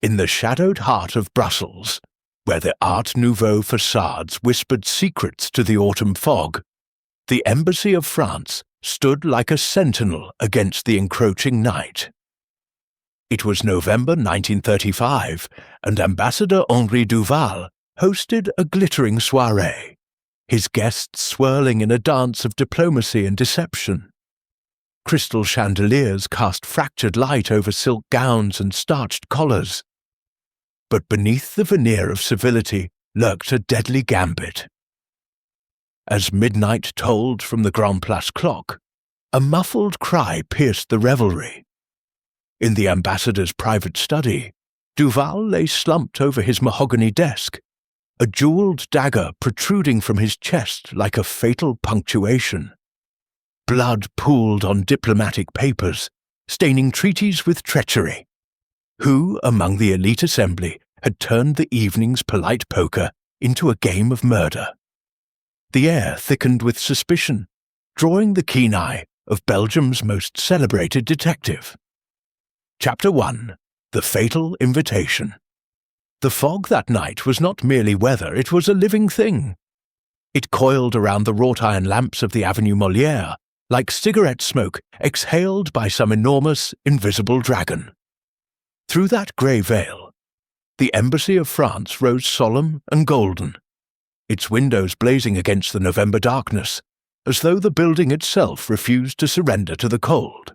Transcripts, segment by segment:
In the shadowed heart of Brussels, where the Art Nouveau facades whispered secrets to the autumn fog, the Embassy of France stood like a sentinel against the encroaching night. It was November 1935, and Ambassador Henri Duval hosted a glittering soirée, his guests swirling in a dance of diplomacy and deception. Crystal chandeliers cast fractured light over silk gowns and starched collars. But beneath the veneer of civility lurked a deadly gambit. As midnight tolled from the Grand Place clock, a muffled cry pierced the revelry. In the ambassador's private study, Duval lay slumped over his mahogany desk, a jewelled dagger protruding from his chest like a fatal punctuation. Blood pooled on diplomatic papers, staining treaties with treachery. Who among the elite assembly had turned the evening's polite poker into a game of murder? The air thickened with suspicion, drawing the keen eye of Belgium's most celebrated detective. Chapter 1. The Fatal Invitation. The fog that night was not merely weather, it was a living thing. It coiled around the wrought-iron lamps of the Avenue Molière like cigarette smoke exhaled by some enormous, invisible dragon. Through that grey veil, the Embassy of France rose solemn and golden, its windows blazing against the November darkness, as though the building itself refused to surrender to the cold.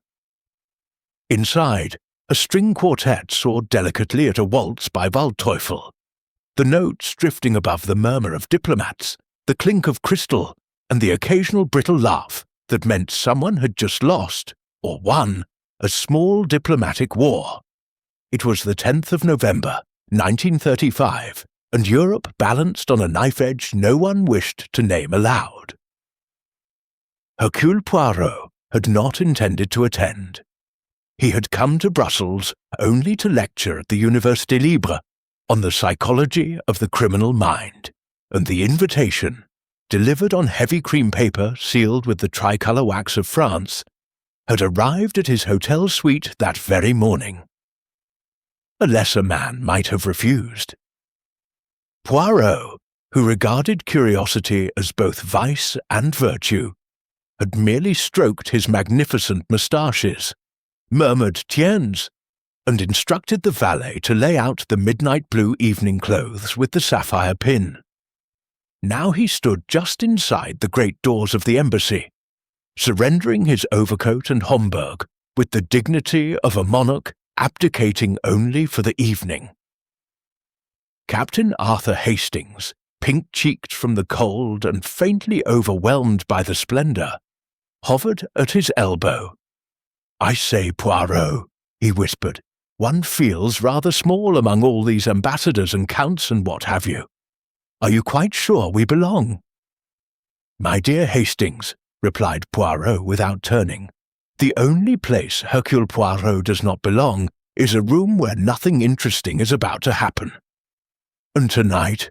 Inside, a string quartet soared delicately at a waltz by Waldteufel, the notes drifting above the murmur of diplomats, the clink of crystal, and the occasional brittle laugh that meant someone had just lost, or won, a small diplomatic war. It was the 10th of November, 1935, and Europe balanced on a knife edge no one wished to name aloud. Hercule Poirot had not intended to attend. He had come to Brussels only to lecture at the Université Libre on the psychology of the criminal mind, and the invitation, delivered on heavy cream paper sealed with the tricolour wax of France, had arrived at his hotel suite that very morning. A lesser man might have refused. Poirot, who regarded curiosity as both vice and virtue, had merely stroked his magnificent moustaches, murmured tiens, and instructed the valet to lay out the midnight blue evening clothes with the sapphire pin. Now he stood just inside the great doors of the embassy, surrendering his overcoat and Homburg with the dignity of a monarch abdicating only for the evening. Captain Arthur Hastings, pink-cheeked from the cold and faintly overwhelmed by the splendour, hovered at his elbow. "I say, Poirot," he whispered, "one feels rather small among all these ambassadors and counts and what have you. Are you quite sure we belong?" "My dear Hastings," replied Poirot without turning, "the only place Hercule Poirot does not belong is a room where nothing interesting is about to happen. And tonight,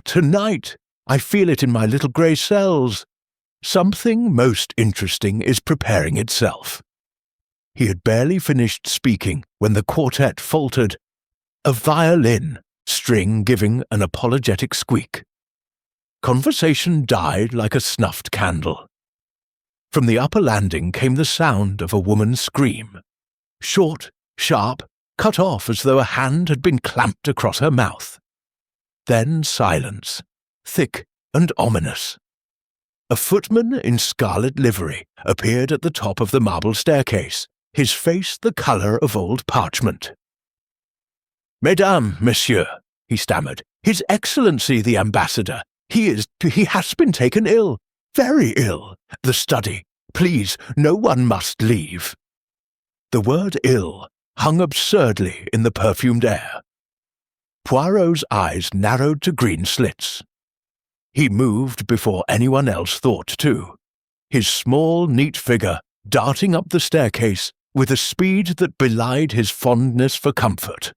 tonight, I feel it in my little grey cells. Something most interesting is preparing itself." He had barely finished speaking when the quartet faltered, a violin string giving an apologetic squeak. Conversation died like a snuffed candle. From the upper landing came the sound of a woman's scream, short, sharp, cut off as though a hand had been clamped across her mouth. Then silence, thick and ominous. A footman in scarlet livery appeared at the top of the marble staircase, his face the colour of old parchment. "Mesdames, Monsieur," he stammered, "His Excellency the Ambassador. He has been taken ill, very ill. The study. Please, no one must leave." The word ill hung absurdly in the perfumed air. Poirot's eyes narrowed to green slits. He moved before anyone else thought to, his small, neat figure darting up the staircase with a speed that belied his fondness for comfort.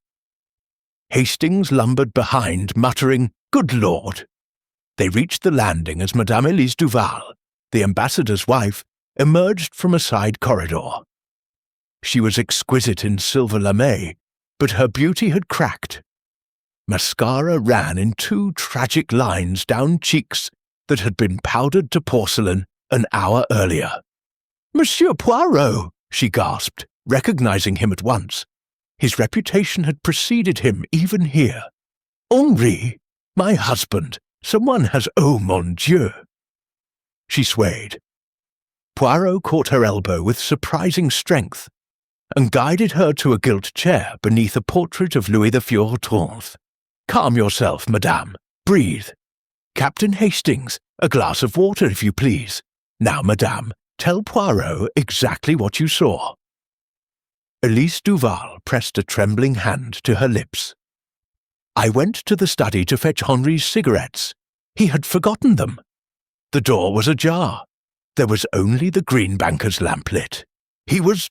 Hastings lumbered behind, muttering, "Good Lord!" They reached the landing as Madame Elise Duval, the ambassador's wife, emerged from a side corridor. She was exquisite in silver lame, but her beauty had cracked. Mascara ran in 2 tragic lines down cheeks that had been powdered to porcelain an hour earlier. "Monsieur Poirot!" she gasped, recognizing him at once. His reputation had preceded him even here. "Henri, my husband, someone has oh mon Dieu!" She swayed. Poirot caught her elbow with surprising strength and guided her to a gilt chair beneath a portrait of Louis XIV. "Calm yourself, madame. Breathe. Captain Hastings, a glass of water, if you please. Now, madame, tell Poirot exactly what you saw." Elise Duval pressed a trembling hand to her lips. "I went to the study to fetch Henri's cigarettes. He had forgotten them. The door was ajar. There was only the green banker's lamp lit. He was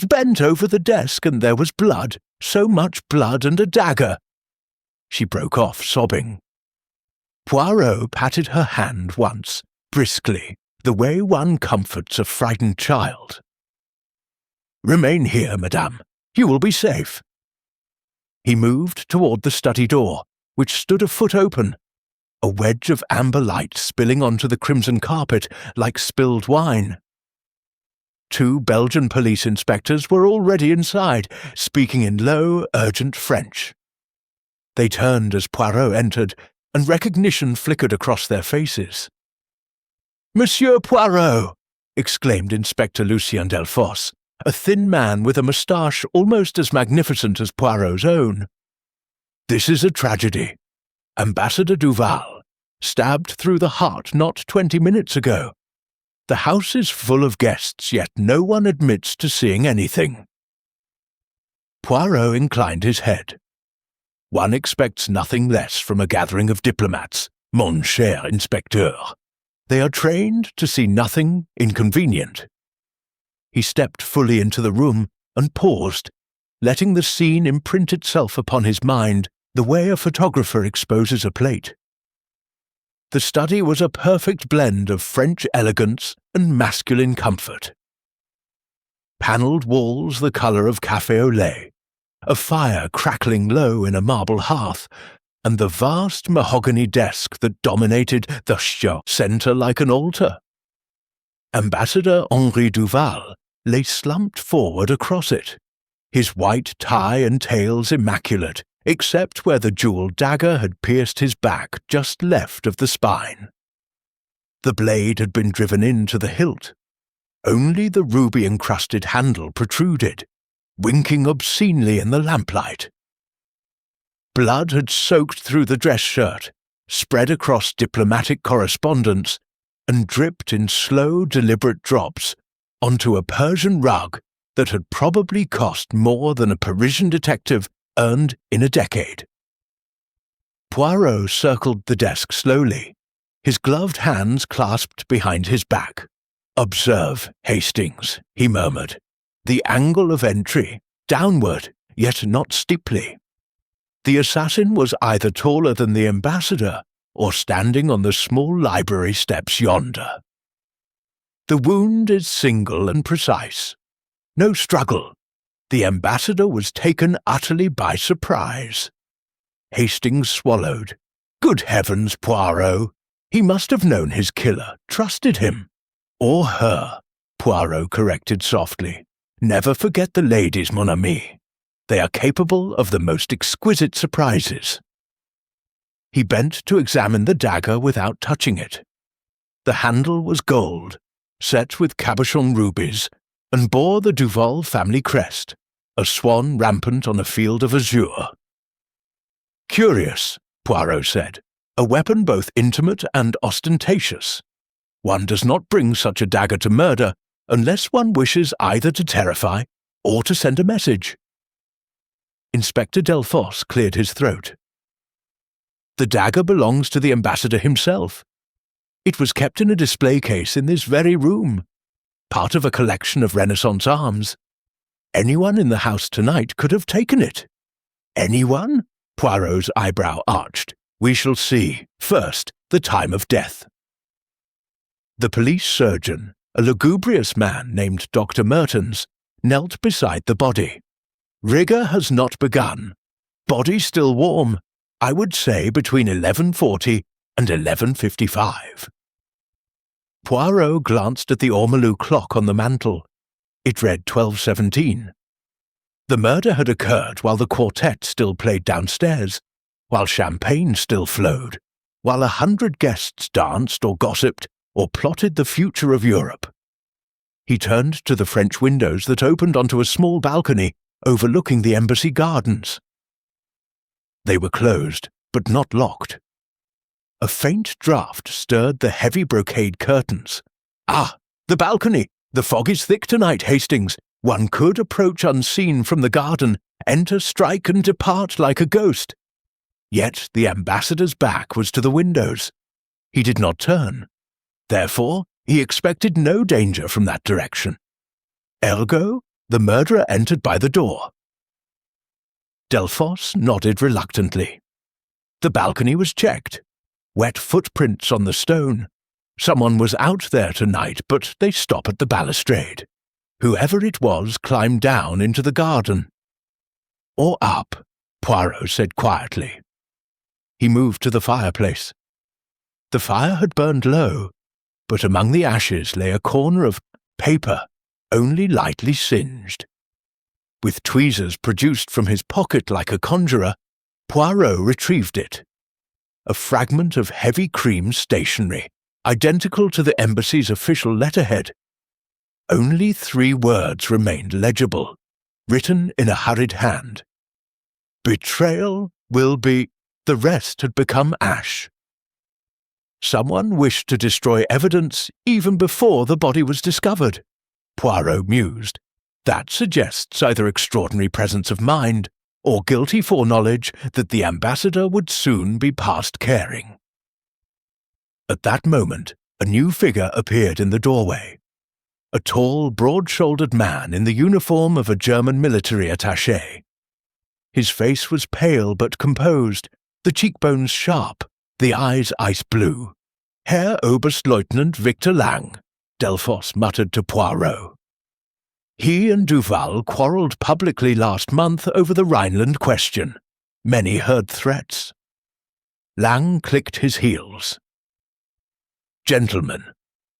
bent over the desk, and there was blood, so much blood, and a dagger." She broke off, sobbing. Poirot patted her hand once, briskly, the way one comforts a frightened child. "Remain here, madame. You will be safe." He moved toward the study door, which stood a foot open, a wedge of amber light spilling onto the crimson carpet like spilled wine. 2 Belgian police inspectors were already inside, speaking in low, urgent French. They turned as Poirot entered, and recognition flickered across their faces. "Monsieur Poirot!" exclaimed Inspector Lucien Delphos, a thin man with a moustache almost as magnificent as Poirot's own. "This is a tragedy. Ambassador Duval, stabbed through the heart not 20 minutes ago. The house is full of guests, yet no one admits to seeing anything." Poirot inclined his head. "One expects nothing less from a gathering of diplomats, mon cher inspecteur. They are trained to see nothing inconvenient." He stepped fully into the room and paused, letting the scene imprint itself upon his mind the way a photographer exposes a plate. The study was a perfect blend of French elegance and masculine comfort. Panelled walls the colour of café au lait, a fire crackling low in a marble hearth, and the vast mahogany desk that dominated the centre like an altar. Ambassador Henri Duval lay slumped forward across it, his white tie and tails immaculate, except where the jewelled dagger had pierced his back just left of the spine. The blade had been driven into the hilt. Only the ruby-encrusted handle protruded, winking obscenely in the lamplight. Blood had soaked through the dress shirt, spread across diplomatic correspondence, and dripped in slow, deliberate drops onto a Persian rug that had probably cost more than a Parisian detective earned in a decade. Poirot circled the desk slowly, his gloved hands clasped behind his back. "Observe, Hastings," he murmured. "The angle of entry, downward, yet not steeply. The assassin was either taller than the ambassador or standing on the small library steps yonder. The wound is single and precise. No struggle. The ambassador was taken utterly by surprise." Hastings swallowed. "Good heavens, Poirot! He must have known his killer, trusted him. Or her," Poirot corrected softly. "Never forget the ladies, mon ami. They are capable of the most exquisite surprises." He bent to examine the dagger without touching it. The handle was gold, set with cabochon rubies, and bore the Duval family crest, a swan rampant on a field of azure. "Curious," Poirot said, "a weapon both intimate and ostentatious. One does not bring such a dagger to murder unless one wishes either to terrify or to send a message." Inspector Delphos cleared his throat. "The dagger belongs to the ambassador himself. It was kept in a display case in this very room, part of a collection of Renaissance arms. Anyone in the house tonight could have taken it." "Anyone?" Poirot's eyebrow arched. "We shall see. First, the time of death." The police surgeon, a lugubrious man named Dr. Mertens, knelt beside the body. Rigour has not begun. Body still warm. I would say between 11:40 and 11:55. Poirot glanced at the ormolu clock on the mantel. It read 12:17. The murder had occurred while the quartet still played downstairs, while champagne still flowed, while 100 guests danced or gossiped or plotted the future of Europe. He turned to the French windows that opened onto a small balcony overlooking the embassy gardens. They were closed, but not locked. A faint draught stirred the heavy brocade curtains. Ah, the balcony! The fog is thick tonight, Hastings. One could approach unseen from the garden, enter, strike, and depart like a ghost. Yet the ambassador's back was to the windows. He did not turn. Therefore, he expected no danger from that direction. Ergo, the murderer entered by the door. Delphos nodded reluctantly. The balcony was checked. Wet footprints on the stone. Someone was out there tonight, but they stop at the balustrade. Whoever it was climbed down into the garden. Or up, Poirot said quietly. He moved to the fireplace. The fire had burned low, but among the ashes lay a corner of paper, only lightly singed. With tweezers produced from his pocket like a conjurer, Poirot retrieved it. A fragment of heavy cream stationery, identical to the embassy's official letterhead. Only 3 words remained legible, written in a hurried hand. Betrayal will be... The rest had become ash. Someone wished to destroy evidence even before the body was discovered, Poirot mused. That suggests either extraordinary presence of mind or guilty foreknowledge that the ambassador would soon be past caring. At that moment, a new figure appeared in the doorway. A tall, broad-shouldered man in the uniform of a German military attaché. His face was pale but composed, the cheekbones sharp, the eyes ice blue. Herr Oberstleutnant Victor Lang, Delphos muttered to Poirot. He and Duval quarrelled publicly last month over the Rhineland question. Many heard threats. Lang clicked his heels. Gentlemen,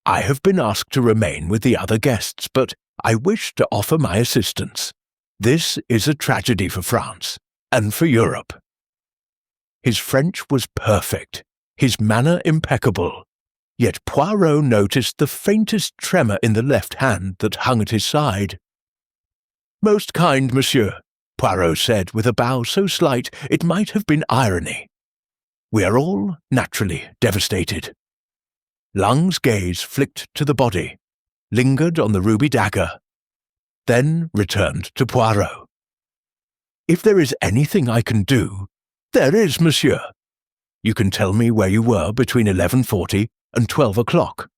I have been asked to remain with the other guests, but I wish to offer my assistance. This is a tragedy for France, and for Europe. His French was perfect, his manner impeccable, yet Poirot noticed the faintest tremor in the left hand that hung at his side. Most kind, monsieur, Poirot said with a bow so slight it might have been irony. We are all, naturally, devastated. Lang's gaze flicked to the body, lingered on the ruby dagger, then returned to Poirot. If there is anything I can do, there is, monsieur. You can tell me where you were between 11:40 and 12 o'clock.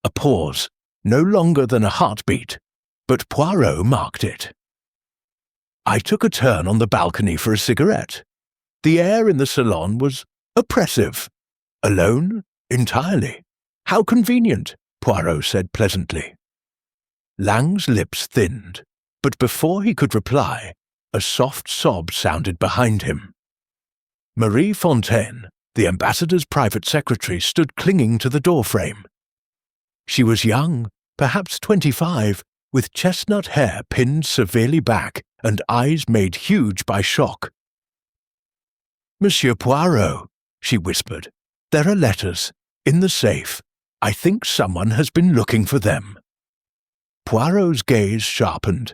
A pause, no longer than a heartbeat, but Poirot marked it. I took a turn on the balcony for a cigarette. The air in the salon was oppressive. Alone? Entirely. How convenient, Poirot said pleasantly. Lang's lips thinned, but before he could reply, a soft sob sounded behind him. Marie Fontaine, the ambassador's private secretary, stood clinging to the doorframe. She was young, perhaps 25, with chestnut hair pinned severely back and eyes made huge by shock. Monsieur Poirot, she whispered, there are letters, in the safe. I think someone has been looking for them. Poirot's gaze sharpened.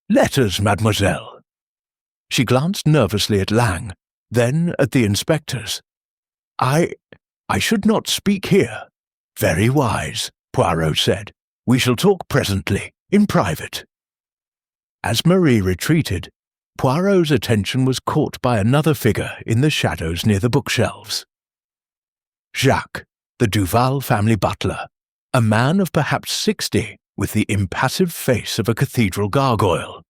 Letters, mademoiselle. She glanced nervously at Lang, then at the inspectors. I should not speak here. Very wise, Poirot said. We shall talk presently, in private. As Marie retreated, Poirot's attention was caught by another figure in the shadows near the bookshelves. Jacques, the Duval family butler, a man of perhaps 60, with the impassive face of a cathedral gargoyle.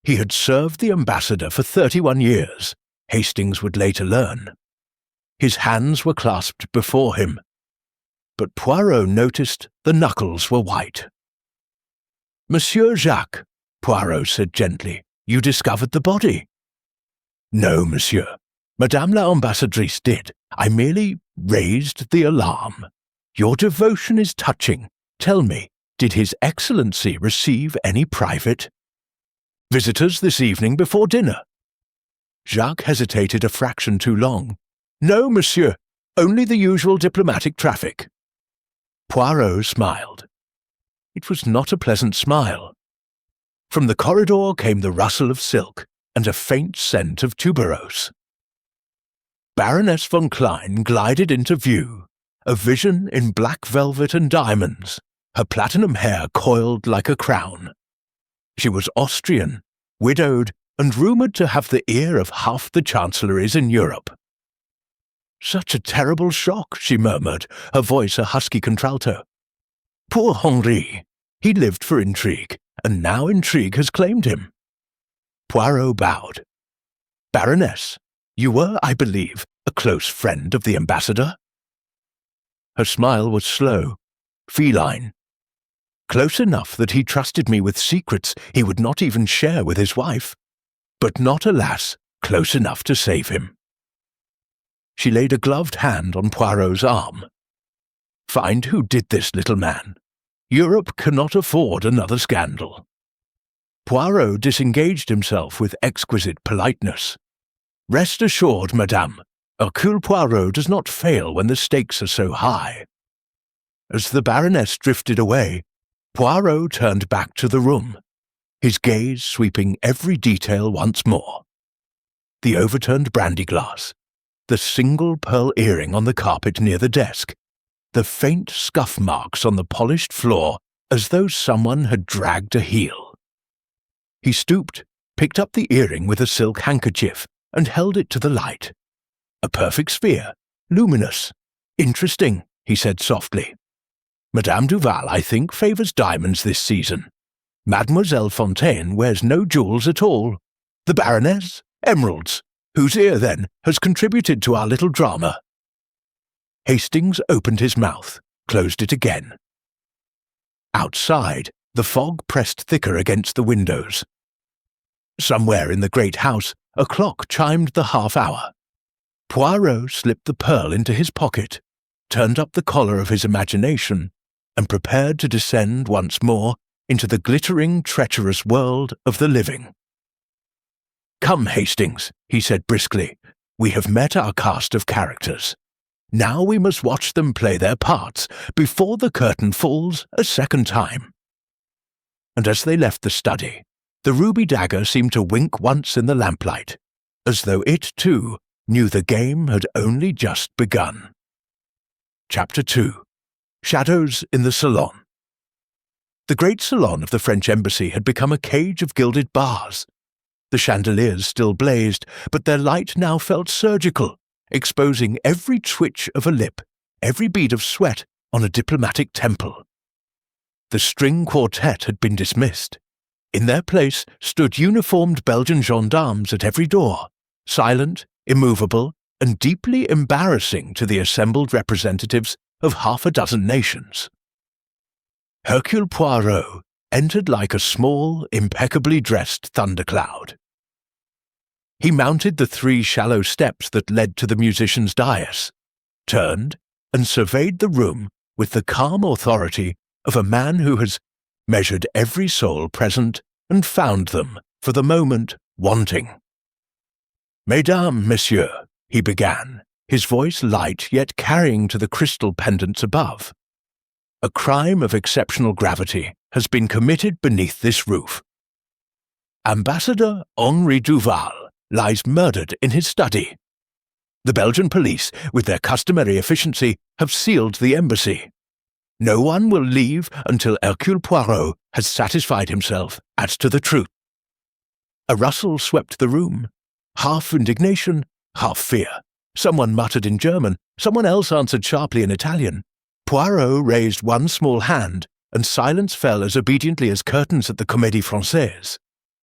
He had served the ambassador for 31 years, Hastings would later learn. His hands were clasped before him, but Poirot noticed the knuckles were white. Monsieur Jacques, Poirot said gently. "You discovered the body." "No, monsieur. Madame la Ambassadrice did. I merely raised the alarm. Your devotion is touching. Tell me, did His Excellency receive any private visitors this evening before dinner?" Jacques hesitated a fraction too long. "No, monsieur. Only the usual diplomatic traffic." Poirot smiled. It was not a pleasant smile. From the corridor came the rustle of silk and a faint scent of tuberose. Baroness von Klein glided into view, a vision in black velvet and diamonds, her platinum hair coiled like a crown. She was Austrian, widowed, and rumoured to have the ear of half the chancelleries in Europe. "Such a terrible shock," she murmured, her voice a husky contralto. "Poor Henri. He lived for intrigue, and now intrigue has claimed him." Poirot bowed. "Baroness, you were, I believe, a close friend of the ambassador?" Her smile was slow, feline. "Close enough that he trusted me with secrets he would not even share with his wife, but not, alas, close enough to save him." She laid a gloved hand on Poirot's arm. "Find who did this, little man. Europe cannot afford another scandal." Poirot disengaged himself with exquisite politeness. "Rest assured, madame, Hercule Poirot does not fail when the stakes are so high." As the Baroness drifted away, Poirot turned back to the room, his gaze sweeping every detail once more. The overturned brandy glass, the single pearl earring on the carpet near the desk, the faint scuff marks on the polished floor as though someone had dragged a heel. He stooped, picked up the earring with a silk handkerchief, and held it to the light. "A perfect sphere, luminous. Interesting," he said softly. "Madame Duval, I think, favours diamonds this season. Mademoiselle Fontaine wears no jewels at all. The Baroness, emeralds. Whose ear, then, has contributed to our little drama?" Hastings opened his mouth, closed it again. Outside, the fog pressed thicker against the windows. Somewhere in the great house, a clock chimed the half-hour. Poirot slipped the pearl into his pocket, turned up the collar of his imagination, and prepared to descend once more into the glittering, treacherous world of the living. "Come, Hastings," he said briskly. "We have met our cast of characters. Now we must watch them play their parts before the curtain falls a second time." And as they left the study, the ruby dagger seemed to wink once in the lamplight, as though it, too, knew the game had only just begun. Chapter 2. Shadows in the Salon. The great salon of the French embassy had become a cage of gilded bars. The chandeliers still blazed, but their light now felt surgical, exposing every twitch of a lip, every bead of sweat on a diplomatic temple. The string quartet had been dismissed. In their place stood uniformed Belgian gendarmes at every door, silent, immovable, and deeply embarrassing to the assembled representatives of half a dozen nations. Hercule Poirot entered like a small, impeccably dressed thundercloud. He mounted the 3 shallow steps that led to the musician's dais, turned, and surveyed the room with the calm authority of a man who has measured every soul present and found them, for the moment, wanting. "Mesdames, messieurs," he began, his voice light yet carrying to the crystal pendants above. "A crime of exceptional gravity has been committed beneath this roof. Ambassador Henri Duval lies murdered in his study. The Belgian police, with their customary efficiency, have sealed the embassy. No one will leave until Hercule Poirot has satisfied himself as to the truth." A rustle swept the room, half indignation, half fear. Someone muttered in German, someone else answered sharply in Italian. Poirot raised one small hand, and silence fell as obediently as curtains at the Comédie Française.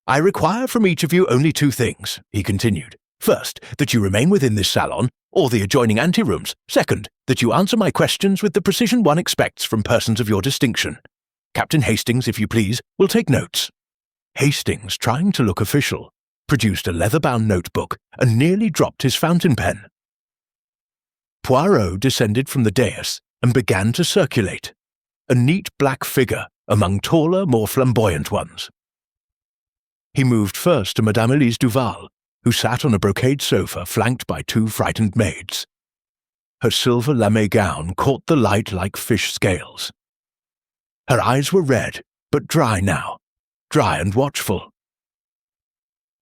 "I require from each of you only 2 things," he continued. "First, that you remain within this salon, or the adjoining anterooms. Second, that you answer my questions with the precision one expects from persons of your distinction. Captain Hastings, if you please, will take notes." Hastings, trying to look official, produced a leather-bound notebook and nearly dropped his fountain pen. Poirot descended from the dais and began to circulate, a neat black figure among taller, more flamboyant ones. He moved first to Madame Elise Duval, who sat on a brocade sofa flanked by two frightened maids. Her silver lame gown caught the light like fish scales. Her eyes were red, but dry now, dry and watchful.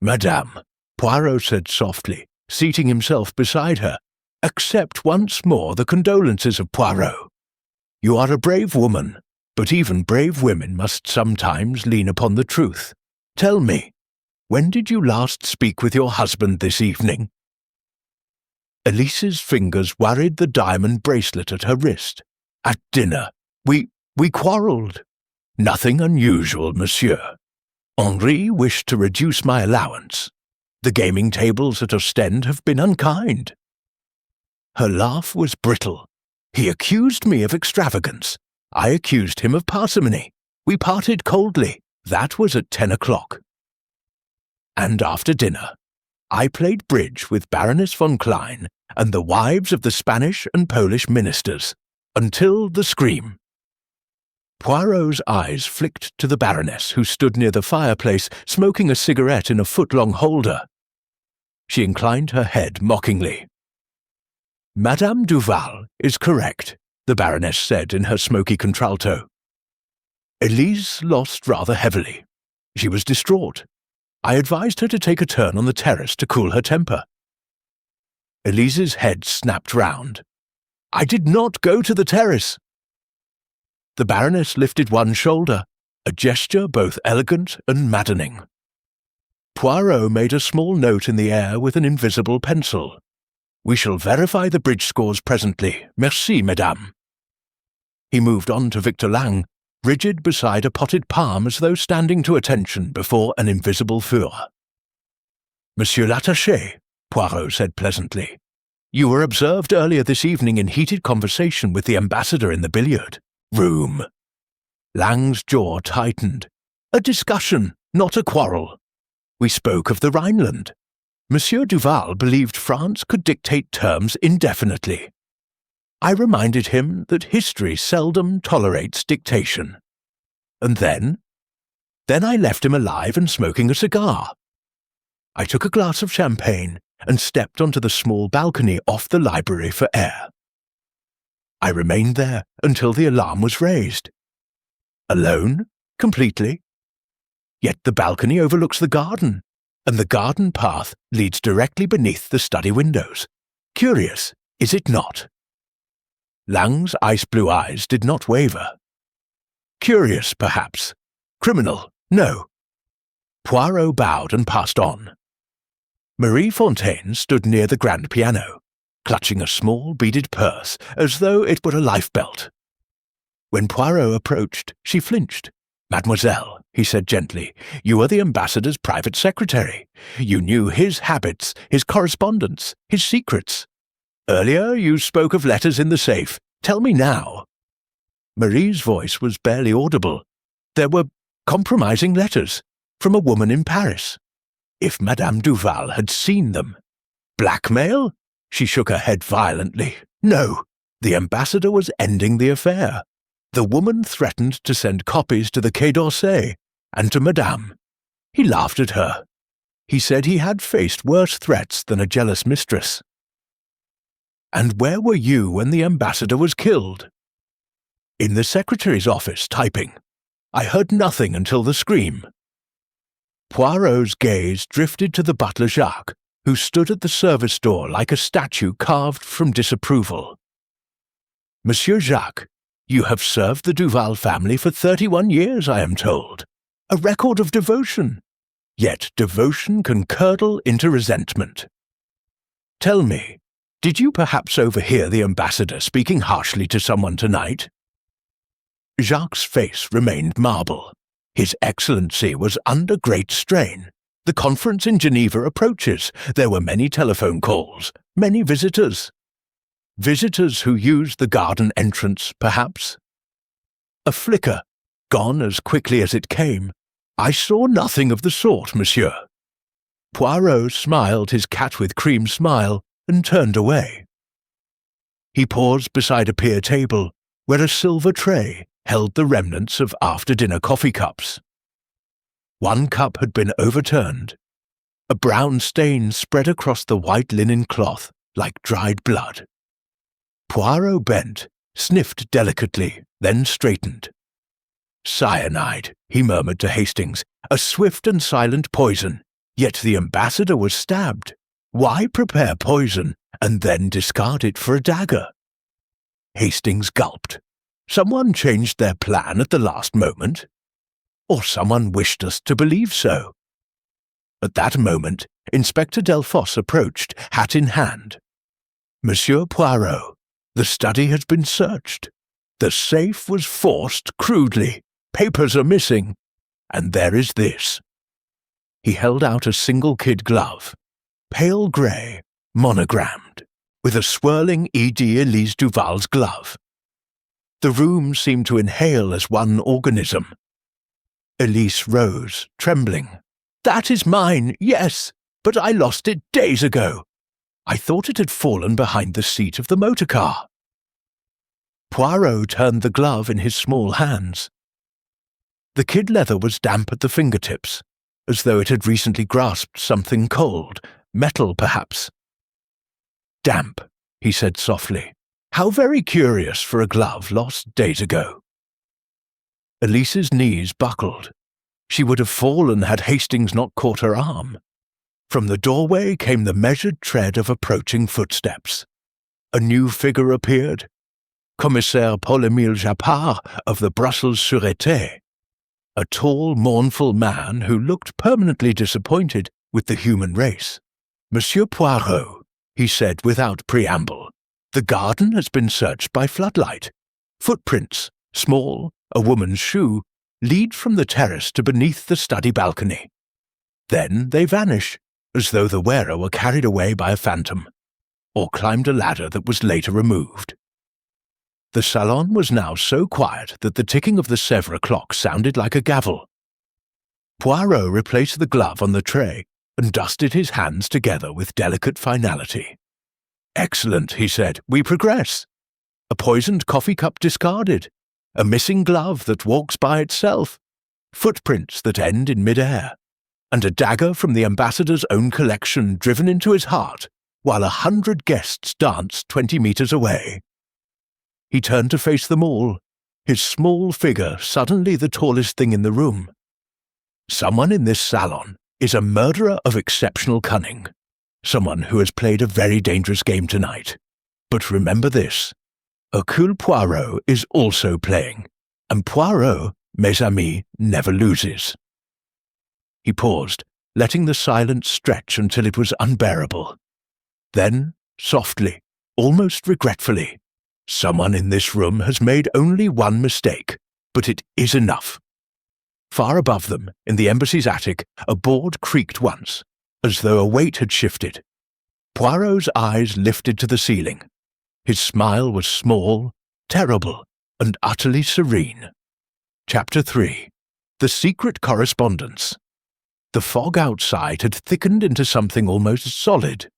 "Madame," Poirot said softly, seating himself beside her, "accept once more the condolences of Poirot. You are a brave woman, but even brave women must sometimes lean upon the truth. Tell me, when did you last speak with your husband this evening?" Elise's fingers worried the diamond bracelet at her wrist. "At dinner. We quarrelled. Nothing unusual, monsieur. Henri wished to reduce my allowance. The gaming tables at Ostend have been unkind." Her laugh was brittle. "He accused me of extravagance. I accused him of parsimony. We parted coldly. That was at 10 o'clock. And after dinner, I played bridge with Baroness von Klein and the wives of the Spanish and Polish ministers, until the scream." Poirot's eyes flicked to the Baroness, who stood near the fireplace, smoking a cigarette in a foot-long holder. She inclined her head mockingly. "Madame Duval is correct," the Baroness said in her smoky contralto. "Elise lost rather heavily. She was distraught. I advised her to take a turn on the terrace to cool her temper." Elise's head snapped round. "I did not go to the terrace." The Baroness lifted one shoulder, a gesture both elegant and maddening. Poirot made a small note in the air with an invisible pencil. "We shall verify the bridge scores presently. Merci, madame." He moved on to Victor Lang, rigid beside a potted palm as though standing to attention before an invisible fur. "Monsieur l'attaché," Poirot said pleasantly, "you were observed earlier this evening in heated conversation with the ambassador in the billiard room." Lang's jaw tightened. "A discussion, not a quarrel. We spoke of the Rhineland. Monsieur Duval believed France could dictate terms indefinitely. I reminded him that history seldom tolerates dictation. And then I left him alive and smoking a cigar. I took a glass of champagne and stepped onto the small balcony off the library for air. I remained there until the alarm was raised. Alone, completely. Yet the balcony overlooks the garden, and the garden path leads directly beneath the study windows. Curious, is it not?" Lang's ice-blue eyes did not waver. "Curious, perhaps. Criminal, no." Poirot bowed and passed on. Marie Fontaine stood near the grand piano, clutching a small beaded purse as though it were a life-belt. When Poirot approached, she flinched. "Mademoiselle," he said gently, "you are the ambassador's private secretary. You knew his habits, his correspondence, his secrets. Earlier you spoke of letters in the safe. Tell me now." Marie's voice was barely audible. "There were compromising letters from a woman in Paris. If Madame Duval had seen them." "Blackmail?" She shook her head violently. "No, the ambassador was ending the affair. The woman threatened to send copies to the Quai d'Orsay and to Madame. He laughed at her. He said he had faced worse threats than a jealous mistress." "And where were you when the ambassador was killed?" "In the secretary's office, typing. I heard nothing until the scream." Poirot's gaze drifted to the butler Jacques, who stood at the service door like a statue carved from disapproval. "Monsieur Jacques, you have served the Duval family for 31 years, I am told. A record of devotion. Yet devotion can curdle into resentment. Tell me, did you perhaps overhear the ambassador speaking harshly to someone tonight?" Jacques' face remained marble. His Excellency was under great strain. The conference in Geneva approaches. There were many telephone calls, many visitors. Visitors who used the garden entrance, perhaps? A flicker, gone as quickly as it came, "I saw nothing of the sort, monsieur." Poirot smiled his cat-with-cream smile and turned away. He paused beside a pier table where a silver tray held the remnants of after-dinner coffee cups. One cup had been overturned. A brown stain spread across the white linen cloth like dried blood. Poirot bent, sniffed delicately, then straightened. "Cyanide," he murmured to Hastings, "a swift and silent poison, yet the ambassador was stabbed. Why prepare poison and then discard it for a dagger?" Hastings gulped. Someone changed their plan at the last moment? Or someone wished us to believe so? At that moment, Inspector Delphos approached, hat in hand. "Monsieur Poirot, the study has been searched. The safe was forced crudely. Papers are missing. And there is this." He held out a single kid glove, pale grey, monogrammed, with a swirling E.D. Elise Duval's glove. The room seemed to inhale as one organism. Elise rose, trembling. "That is mine, yes, but I lost it days ago. I thought it had fallen behind the seat of the motor car." Poirot turned the glove in his small hands. The kid leather was damp at the fingertips, as though it had recently grasped something cold, metal perhaps. "Damp," he said softly. "How very curious for a glove lost days ago." Elise's knees buckled. She would have fallen had Hastings not caught her arm. From the doorway came the measured tread of approaching footsteps. A new figure appeared. Commissaire Paul-Émile Japard of the Brussels Sûreté. A tall, mournful man who looked permanently disappointed with the human race. "Monsieur Poirot," he said without preamble, "the garden has been searched by floodlight. Footprints, small, a woman's shoe, lead from the terrace to beneath the study balcony. Then they vanish, as though the wearer were carried away by a phantom, or climbed a ladder that was later removed." The salon was now so quiet that the ticking of the Sèvres clock sounded like a gavel. Poirot replaced the glove on the tray and dusted his hands together with delicate finality. "Excellent," he said. "We progress. A poisoned coffee cup discarded, a missing glove that walks by itself, footprints that end in mid-air, and a dagger from the ambassador's own collection driven into his heart while 100 guests danced 20 meters away." He turned to face them all, his small figure suddenly the tallest thing in the room. "Someone in this salon is a murderer of exceptional cunning, someone who has played a very dangerous game tonight. But remember this, Hercule Poirot is also playing, and Poirot, mes amis, never loses." He paused, letting the silence stretch until it was unbearable. Then, softly, almost regretfully, "Someone in this room has made only one mistake, but it is enough." Far above them, in the embassy's attic, a board creaked once, as though a weight had shifted. Poirot's eyes lifted to the ceiling. His smile was small, terrible, and utterly serene. Chapter 3. The Secret Correspondence. The fog outside had thickened into something almost solid,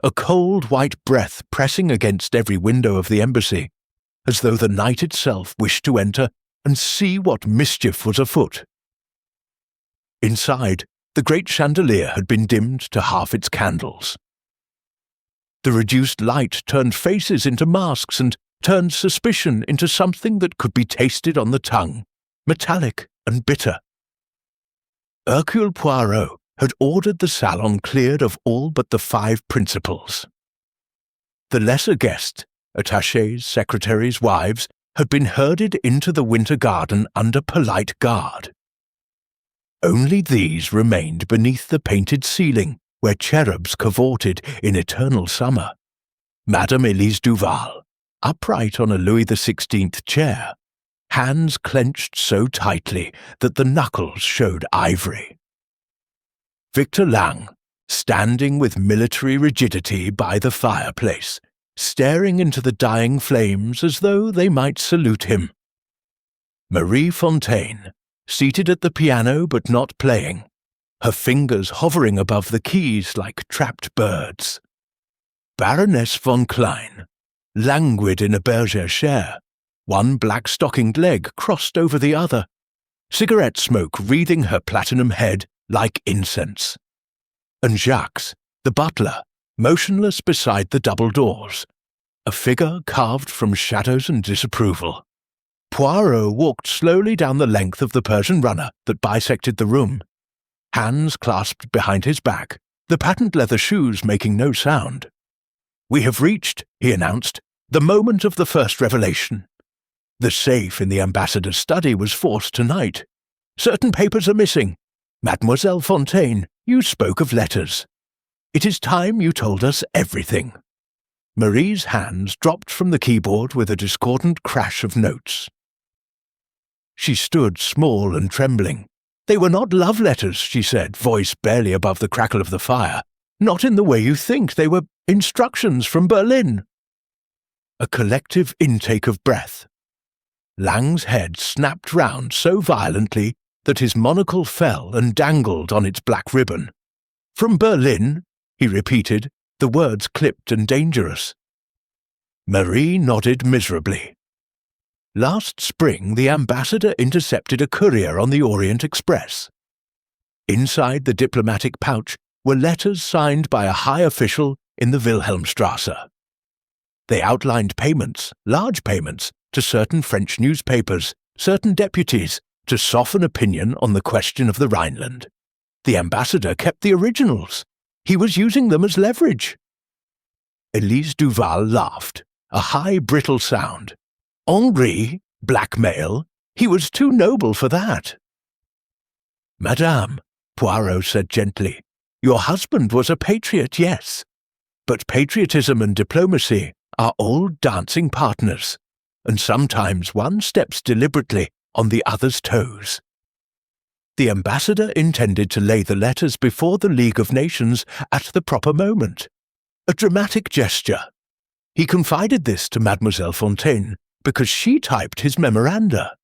a cold white breath pressing against every window of the embassy, as though the night itself wished to enter and see what mischief was afoot. Inside, the great chandelier had been dimmed to half its candles. The reduced light turned faces into masks and turned suspicion into something that could be tasted on the tongue, metallic and bitter. Hercule Poirot had ordered the salon cleared of all but the 5 principals. The lesser guests, attachés, secretaries, wives, had been herded into the winter garden under polite guard. Only these remained beneath the painted ceiling where cherubs cavorted in eternal summer. Madame Elise Duval, upright on a Louis XVI chair, hands clenched so tightly that the knuckles showed ivory. Victor Lang, standing with military rigidity by the fireplace, staring into the dying flames as though they might salute him. Marie Fontaine, seated at the piano but not playing, her fingers hovering above the keys like trapped birds. Baroness von Klein, languid in a bergère chair, one black-stockinged leg crossed over the other, cigarette smoke wreathing her platinum head like incense. And Jacques, the butler, motionless beside the double doors, a figure carved from shadows and disapproval. Poirot walked slowly down the length of the Persian runner that bisected the room, hands clasped behind his back, the patent leather shoes making no sound. "We have reached," he announced, "the moment of the first revelation. The safe in the ambassador's study was forced tonight. Certain papers are missing. Mademoiselle Fontaine, you spoke of letters. It is time you told us everything." Marie's hands dropped from the keyboard with a discordant crash of notes. She stood small and trembling. "They were not love letters," she said, voice barely above the crackle of the fire. "Not in the way you think. They were instructions from Berlin." A collective intake of breath. Lang's head snapped round so violently that his monocle fell and dangled on its black ribbon. "From Berlin?" he repeated, the words clipped and dangerous. Marie nodded miserably. Last spring the ambassador intercepted a courier on the Orient Express. Inside the diplomatic pouch were letters signed by a high official in the Wilhelmstrasse. They outlined payments, large payments, to certain French newspapers, certain deputies, to soften opinion on the question of the Rhineland. The ambassador kept the originals. He was using them as leverage. Elise Duval laughed, a high, brittle sound. Henri? Blackmail? He was too noble for that. "Madame," Poirot said gently, "your husband was a patriot, yes. But patriotism and diplomacy are old dancing partners, and sometimes one steps deliberately on the other's toes." The ambassador intended to lay the letters before the League of Nations at the proper moment. A dramatic gesture. He confided this to Mademoiselle Fontaine because she typed his memoranda.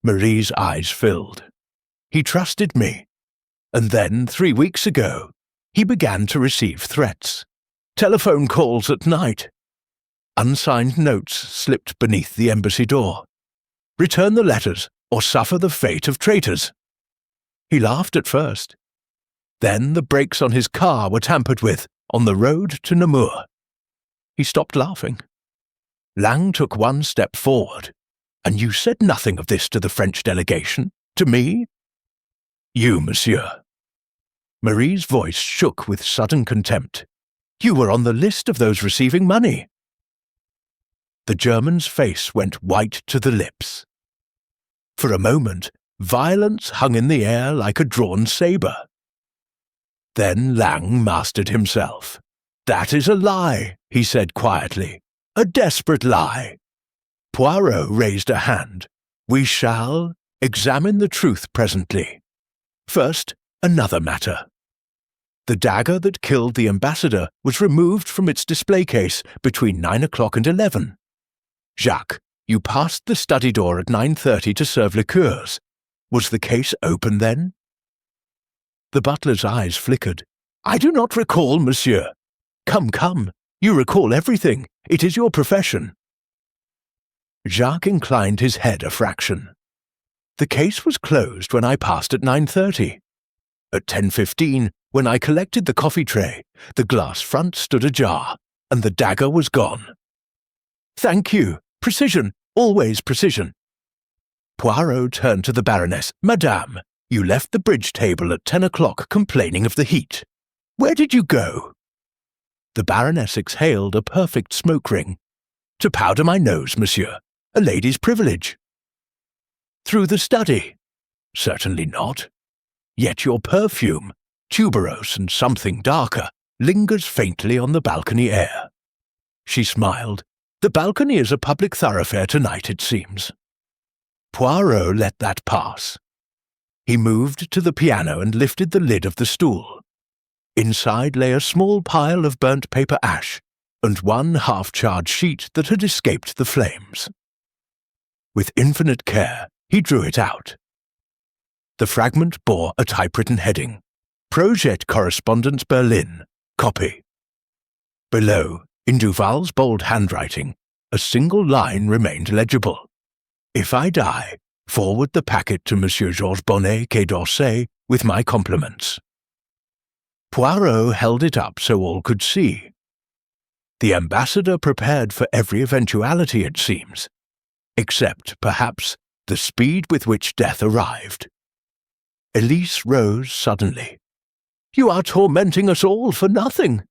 Marie's eyes filled. "He trusted me. And then, 3 weeks ago, he began to receive threats. Telephone calls at night. Unsigned notes slipped beneath the embassy door. 'Return the letters, or suffer the fate of traitors.' He laughed at first. Then the brakes on his car were tampered with on the road to Namur. He stopped laughing. Lang took one step forward. 'And you said nothing of this to the French delegation? To me?' 'You, monsieur.' Marie's voice shook with sudden contempt. 'You were on the list of those receiving money.' The German's face went white to the lips. For a moment, violence hung in the air like a drawn sabre. Then Lang mastered himself. 'That is a lie,' he said quietly. 'A desperate lie.' Poirot raised a hand. 'We shall examine the truth presently. First, another matter. The dagger that killed the ambassador was removed from its display case between 9 o'clock and 11. Jacques, you passed the study door at 9:30 to serve liqueurs. Was the case open then?' The butler's eyes flickered. 'I do not recall, monsieur.' 'Come, you recall everything. It is your profession.' Jacques inclined his head a fraction. 'The case was closed when I passed at 9:30. At 10:15, when I collected the coffee tray, the glass front stood ajar, and the dagger was gone.' 'Thank you. Precision, always precision.' Poirot turned to the Baroness. 'Madame, you left the bridge table at 10 o'clock complaining of the heat. Where did you go?' The Baroness exhaled a perfect smoke ring. 'To powder my nose, monsieur. A lady's privilege.' 'Through the study?' 'Certainly not. Yet your perfume, tuberose and something darker, lingers faintly on the balcony air.' She smiled. 'The balcony is a public thoroughfare tonight, it seems.' Poirot let that pass. He moved to the piano and lifted the lid of the stool. Inside lay a small pile of burnt paper ash, and one half-charred sheet that had escaped the flames. With infinite care, He drew it out. The fragment bore a typewritten heading, Projet Correspondence Berlin, copy. Below, in Duval's bold handwriting, a single line remained legible. If I die, forward the packet to Monsieur Georges Bonnet, Quai d'Orsay, with my compliments. Poirot held it up so all could see. The ambassador prepared for every eventuality, it seems, except, perhaps, the speed with which death arrived. Elise rose suddenly. "You are tormenting us all for nothing.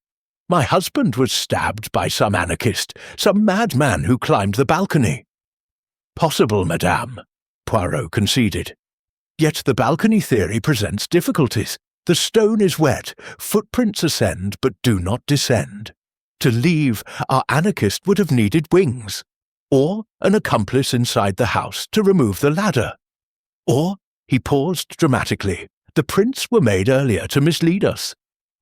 My husband was stabbed by some anarchist, some madman who climbed the balcony." "Possible, madame," Poirot conceded. "Yet the balcony theory presents difficulties. The stone is wet, footprints ascend but do not descend. To leave, our anarchist would have needed wings, or an accomplice inside the house to remove the ladder. Or," he paused dramatically, "the prints were made earlier to mislead us,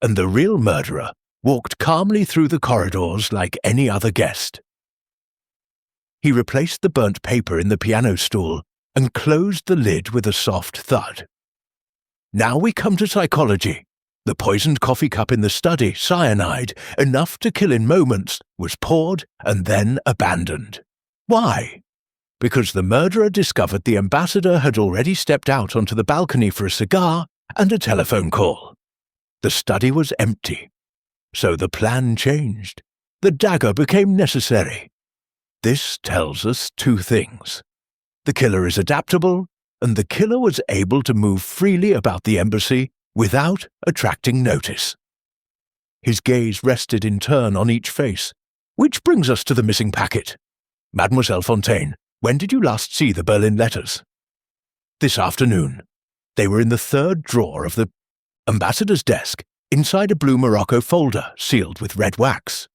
and the real murderer walked calmly through the corridors like any other guest." He replaced the burnt paper in the piano stool and closed the lid with a soft thud. "Now we come to psychology. The poisoned coffee cup in the study, cyanide, enough to kill in moments, was poured and then abandoned. Why? Because the murderer discovered the ambassador had already stepped out onto the balcony for a cigar and a telephone call. The study was empty. So the plan changed. The dagger became necessary. This tells us two things. The killer is adaptable, and the killer was able to move freely about the embassy without attracting notice. His gaze rested in turn on each face, which brings us to the missing packet. Mademoiselle Fontaine, when did you last see the Berlin letters? This afternoon. They were in the third drawer of the ambassador's desk, inside a blue Morocco folder sealed with red wax.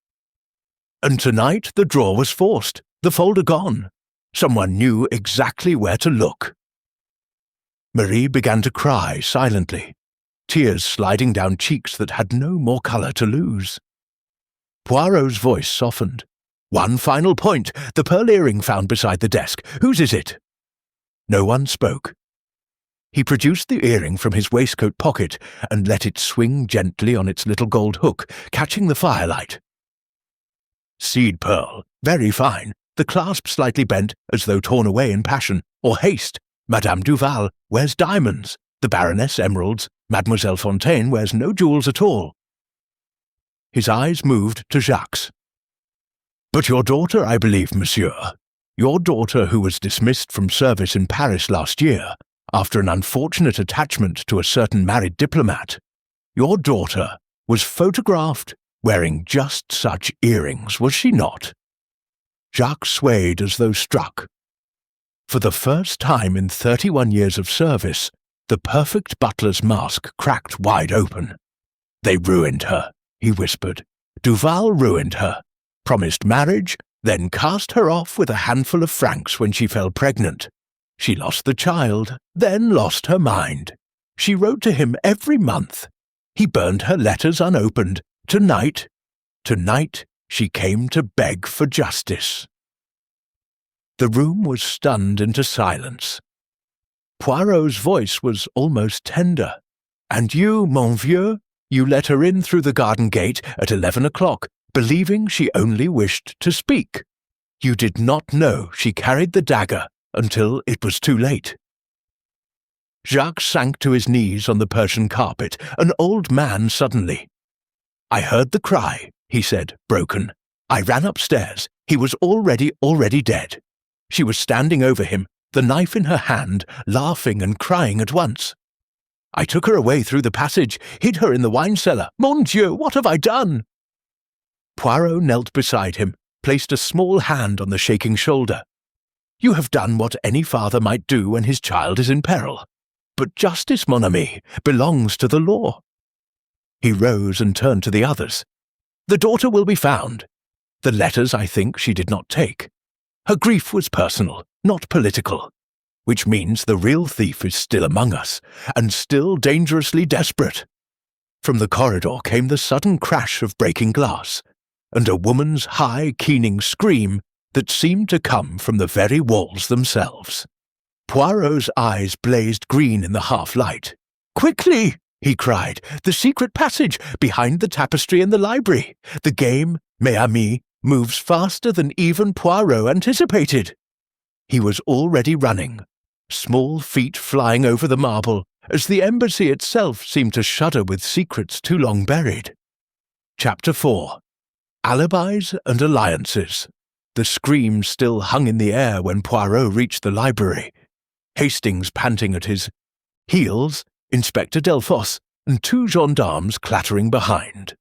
And tonight the drawer was forced, the folder gone. Someone knew exactly where to look. Marie began to cry silently, tears sliding down cheeks that had no more colour to lose. Poirot's voice softened. "One final point, the pearl earring found beside the desk. Whose is it?" No one spoke. He produced the earring from his waistcoat pocket and let it swing gently on its little gold hook, catching the firelight. Seed pearl, very fine, the clasp slightly bent as though torn away in passion, or haste. Madame Duval wears diamonds, the Baroness emeralds, Mademoiselle Fontaine wears no jewels at all. His eyes moved to Jacques. "But your daughter, I believe, monsieur. Your daughter who was dismissed from service in Paris last year, after an unfortunate attachment to a certain married diplomat. Your daughter was photographed wearing just such earrings, was she not?" Jacques swayed as though struck. For the first time in 31 years of service, the perfect butler's mask cracked wide open. "They ruined her," he whispered. "Duval ruined her, promised marriage, then cast her off with a handful of francs when she fell pregnant. She lost the child, then lost her mind. She wrote to him every month. He burned her letters unopened. Tonight, she came to beg for justice." The room was stunned into silence. Poirot's voice was almost tender. "And you, mon vieux, you let her in through the garden gate at 11 o'clock, believing she only wished to speak. You did not know she carried the dagger until it was too late." Jacques sank to his knees on the Persian carpet, an old man suddenly. "I heard the cry," he said, broken. "I ran upstairs. He was already dead. She was standing over him, the knife in her hand, laughing and crying at once. I took her away through the passage, hid her in the wine cellar. Mon Dieu, what have I done?" Poirot knelt beside him, placed a small hand on the shaking shoulder. "You have done what any father might do when his child is in peril. But justice, mon ami, belongs to the law." He rose and turned to the others. "The daughter will be found. The letters, I think, she did not take. Her grief was personal, not political, which means the real thief is still among us, and still dangerously desperate." From the corridor came the sudden crash of breaking glass, and a woman's high, keening scream that seemed to come from the very walls themselves. Poirot's eyes blazed green in the half-light. "Quickly!" he cried. "The secret passage, behind the tapestry in the library. The game, mes amis, moves faster than even Poirot anticipated." He was already running, small feet flying over the marble, as the embassy itself seemed to shudder with secrets too long buried. Chapter 4. Alibis and Alliances. The scream still hung in the air when Poirot reached the library, Hastings panting at his heels, Inspector Delphos, and 2 gendarmes clattering behind.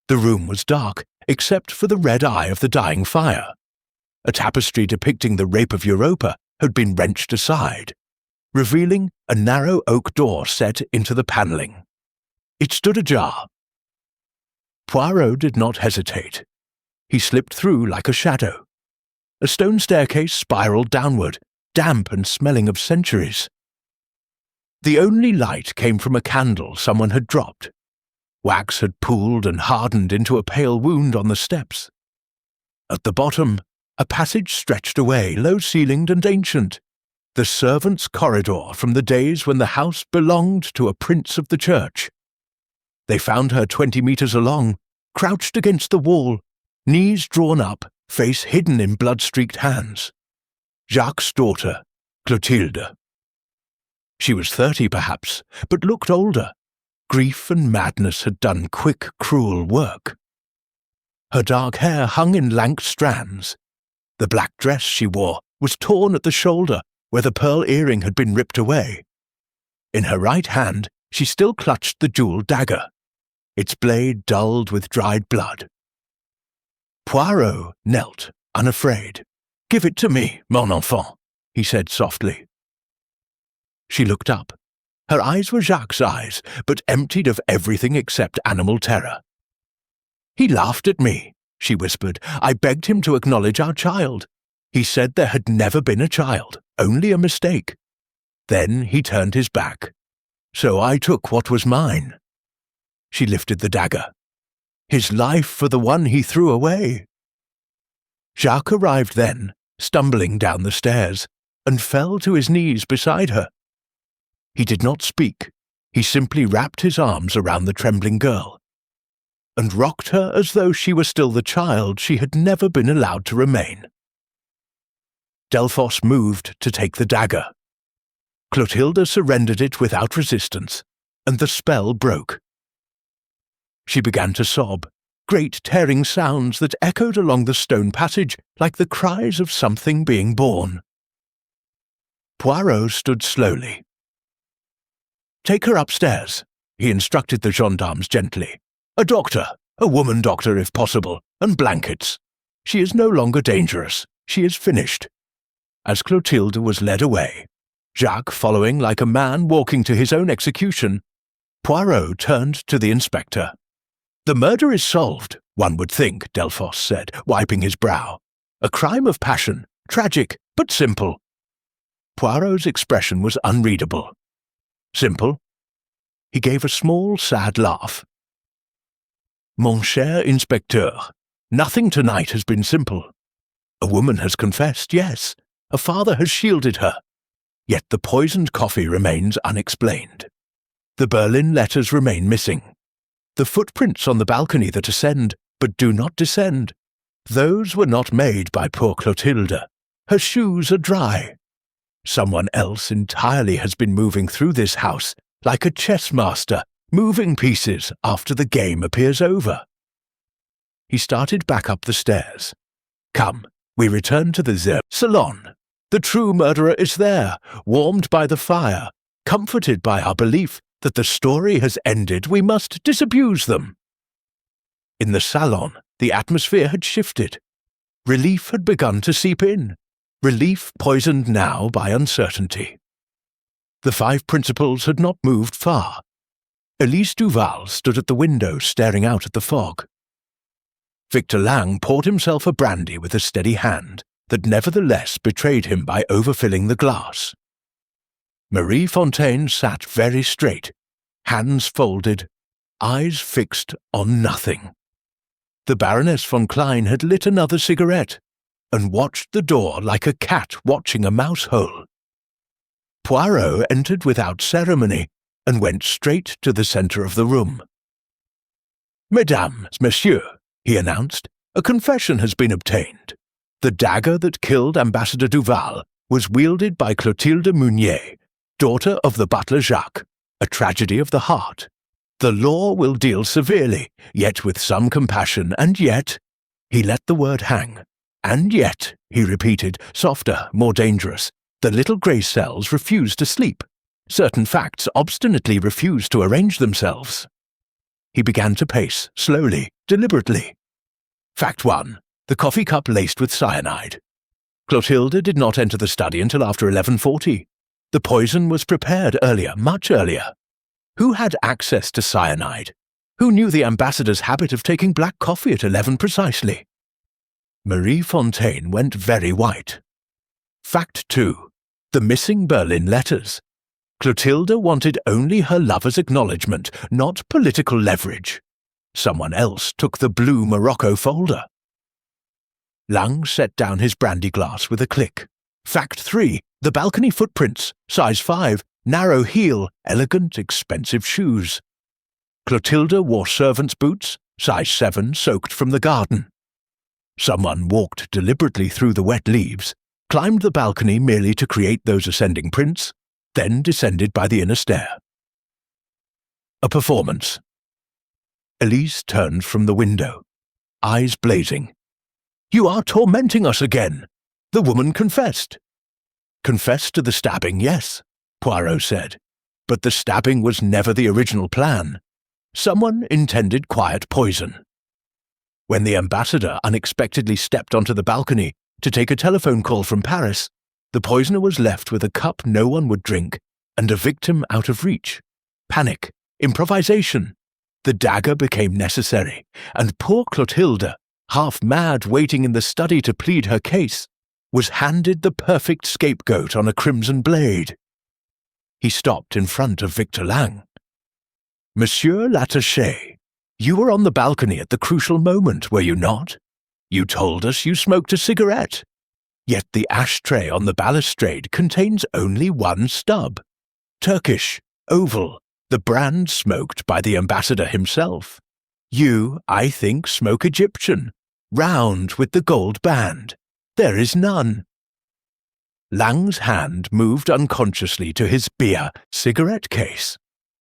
The room was dark, except for the red eye of the dying fire. A tapestry depicting the rape of Europa had been wrenched aside, revealing a narrow oak door set into the panelling. It stood ajar. Poirot did not hesitate. He slipped through like a shadow. A stone staircase spiraled downward, damp and smelling of centuries. The only light came from a candle someone had dropped. Wax had pooled and hardened into a pale wound on the steps. At the bottom, a passage stretched away, low-ceilinged and ancient, the servants' corridor from the days when the house belonged to a prince of the church. They found her 20 meters along, crouched against the wall, knees drawn up, face hidden in blood-streaked hands. Jacques' daughter, Clotilde. She was 30 perhaps, but looked older. Grief and madness had done quick, cruel work. Her dark hair hung in lank strands. The black dress she wore was torn at the shoulder, where the pearl earring had been ripped away. In her right hand she still clutched the jewelled dagger, its blade dulled with dried blood. Poirot knelt, unafraid. "Give it to me, mon enfant," he said softly. She looked up. Her eyes were Jacques' eyes, but emptied of everything except animal terror. "He laughed at me," she whispered. "I begged him to acknowledge our child. He said there had never been a child, only a mistake. Then he turned his back. So I took what was mine." She lifted the dagger. "His life for the one he threw away." Jacques arrived then, stumbling down the stairs, and fell to his knees beside her. He did not speak. He simply wrapped his arms around the trembling girl and rocked her as though she were still the child she had never been allowed to remain. Delphos moved to take the dagger. Clotilde surrendered it without resistance, and the spell broke. She began to sob, great tearing sounds that echoed along the stone passage like the cries of something being born. Poirot stood slowly. "Take her upstairs," he instructed the gendarmes gently. "A doctor, a woman doctor if possible, and blankets. She is no longer dangerous. She is finished." As Clotilde was led away, Jacques following like a man walking to his own execution, Poirot turned to the inspector. "The murder is solved, one would think," Delphos said, wiping his brow. "A crime of passion, tragic, but simple." Poirot's expression was unreadable. "Simple?" He gave a small, sad laugh. "Mon cher inspecteur, nothing tonight has been simple. A woman has confessed, yes. A father has shielded her. Yet the poisoned coffee remains unexplained. The Berlin letters remain missing. The footprints on the balcony that ascend, but do not descend. Those were not made by poor Clotilde. Her shoes are dry. Someone else entirely has been moving through this house, like a chess master, moving pieces after the game appears over." He started back up the stairs. "Come, we return to the salon. The true murderer is there, warmed by the fire, comforted by our belief that the story has ended. We must disabuse them." In the salon, the atmosphere had shifted. Relief had begun to seep in. Relief poisoned now by uncertainty. The 5 principals had not moved far. Elise Duval stood at the window staring out at the fog. Victor Lang poured himself a brandy with a steady hand that nevertheless betrayed him by overfilling the glass. Marie Fontaine sat very straight, hands folded, eyes fixed on nothing. The Baroness von Klein had lit another cigarette and watched the door like a cat watching a mouse hole. Poirot entered without ceremony and went straight to the centre of the room. "Mesdames, messieurs," he announced, "a confession has been obtained. The dagger that killed Ambassador Duval was wielded by Clotilde Meunier, daughter of the butler Jacques, a tragedy of the heart. The law will deal severely, yet with some compassion, and yet—" He let the word hang. "And yet," he repeated, softer, more dangerous, "the little grey cells refuse to sleep. Certain facts obstinately refuse to arrange themselves." He began to pace, slowly, deliberately. Fact 1. The coffee cup laced with cyanide. Clotilde did not enter the study until after 11:40. The poison was prepared earlier, much earlier. Who had access to cyanide? Who knew the ambassador's habit of taking black coffee at 11 precisely? Marie Fontaine went very white. Fact 2. The missing Berlin letters. Clotilde wanted only her lover's acknowledgement, not political leverage. Someone else took the blue Morocco folder. Lang set down his brandy glass with a click. Fact 3. The balcony footprints, size 5, narrow heel, elegant, expensive shoes. Clotilde wore servant's boots, size 7, soaked from the garden. Someone walked deliberately through the wet leaves, climbed the balcony merely to create those ascending prints, then descended by the inner stair. A performance. Elise turned from the window, eyes blazing. "You are tormenting us again! The woman confessed." "Confessed to the stabbing, yes," Poirot said. "But the stabbing was never the original plan. Someone intended quiet poison. When the ambassador unexpectedly stepped onto the balcony to take a telephone call from Paris, the poisoner was left with a cup no one would drink and a victim out of reach. Panic, improvisation. The dagger became necessary, and poor Clotilde, half mad waiting in the study to plead her case, was handed the perfect scapegoat on a crimson blade." He stopped in front of Victor Lang. "Monsieur l'attaché, you were on the balcony at the crucial moment, were you not? You told us you smoked a cigarette. Yet the ashtray on the balustrade contains only one stub. Turkish, oval, the brand smoked by the ambassador himself. You, I think, smoke Egyptian, round with the gold band. There is none." Lang's hand moved unconsciously to his beer cigarette case.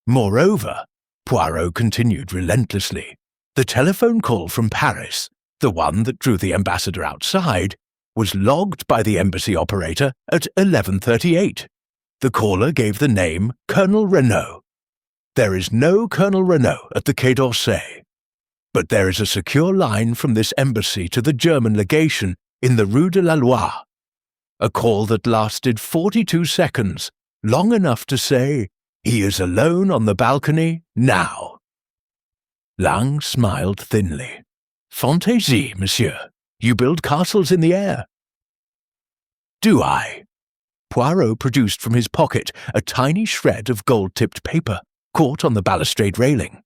"Moreover," Poirot continued relentlessly, "the telephone call from Paris, the one that drew the ambassador outside, was logged by the embassy operator at 11:38. The caller gave the name Colonel Renaud. There is no Colonel Renaud at the Quai d'Orsay. But there is a secure line from this embassy to the German legation in the Rue de la Loi. A call that lasted 42 seconds, long enough to say, 'He is alone on the balcony now.'" Lang smiled thinly. "Fantaisie, monsieur. You build castles in the air." "Do I?" Poirot produced from his pocket a tiny shred of gold-tipped paper, caught on the balustrade railing.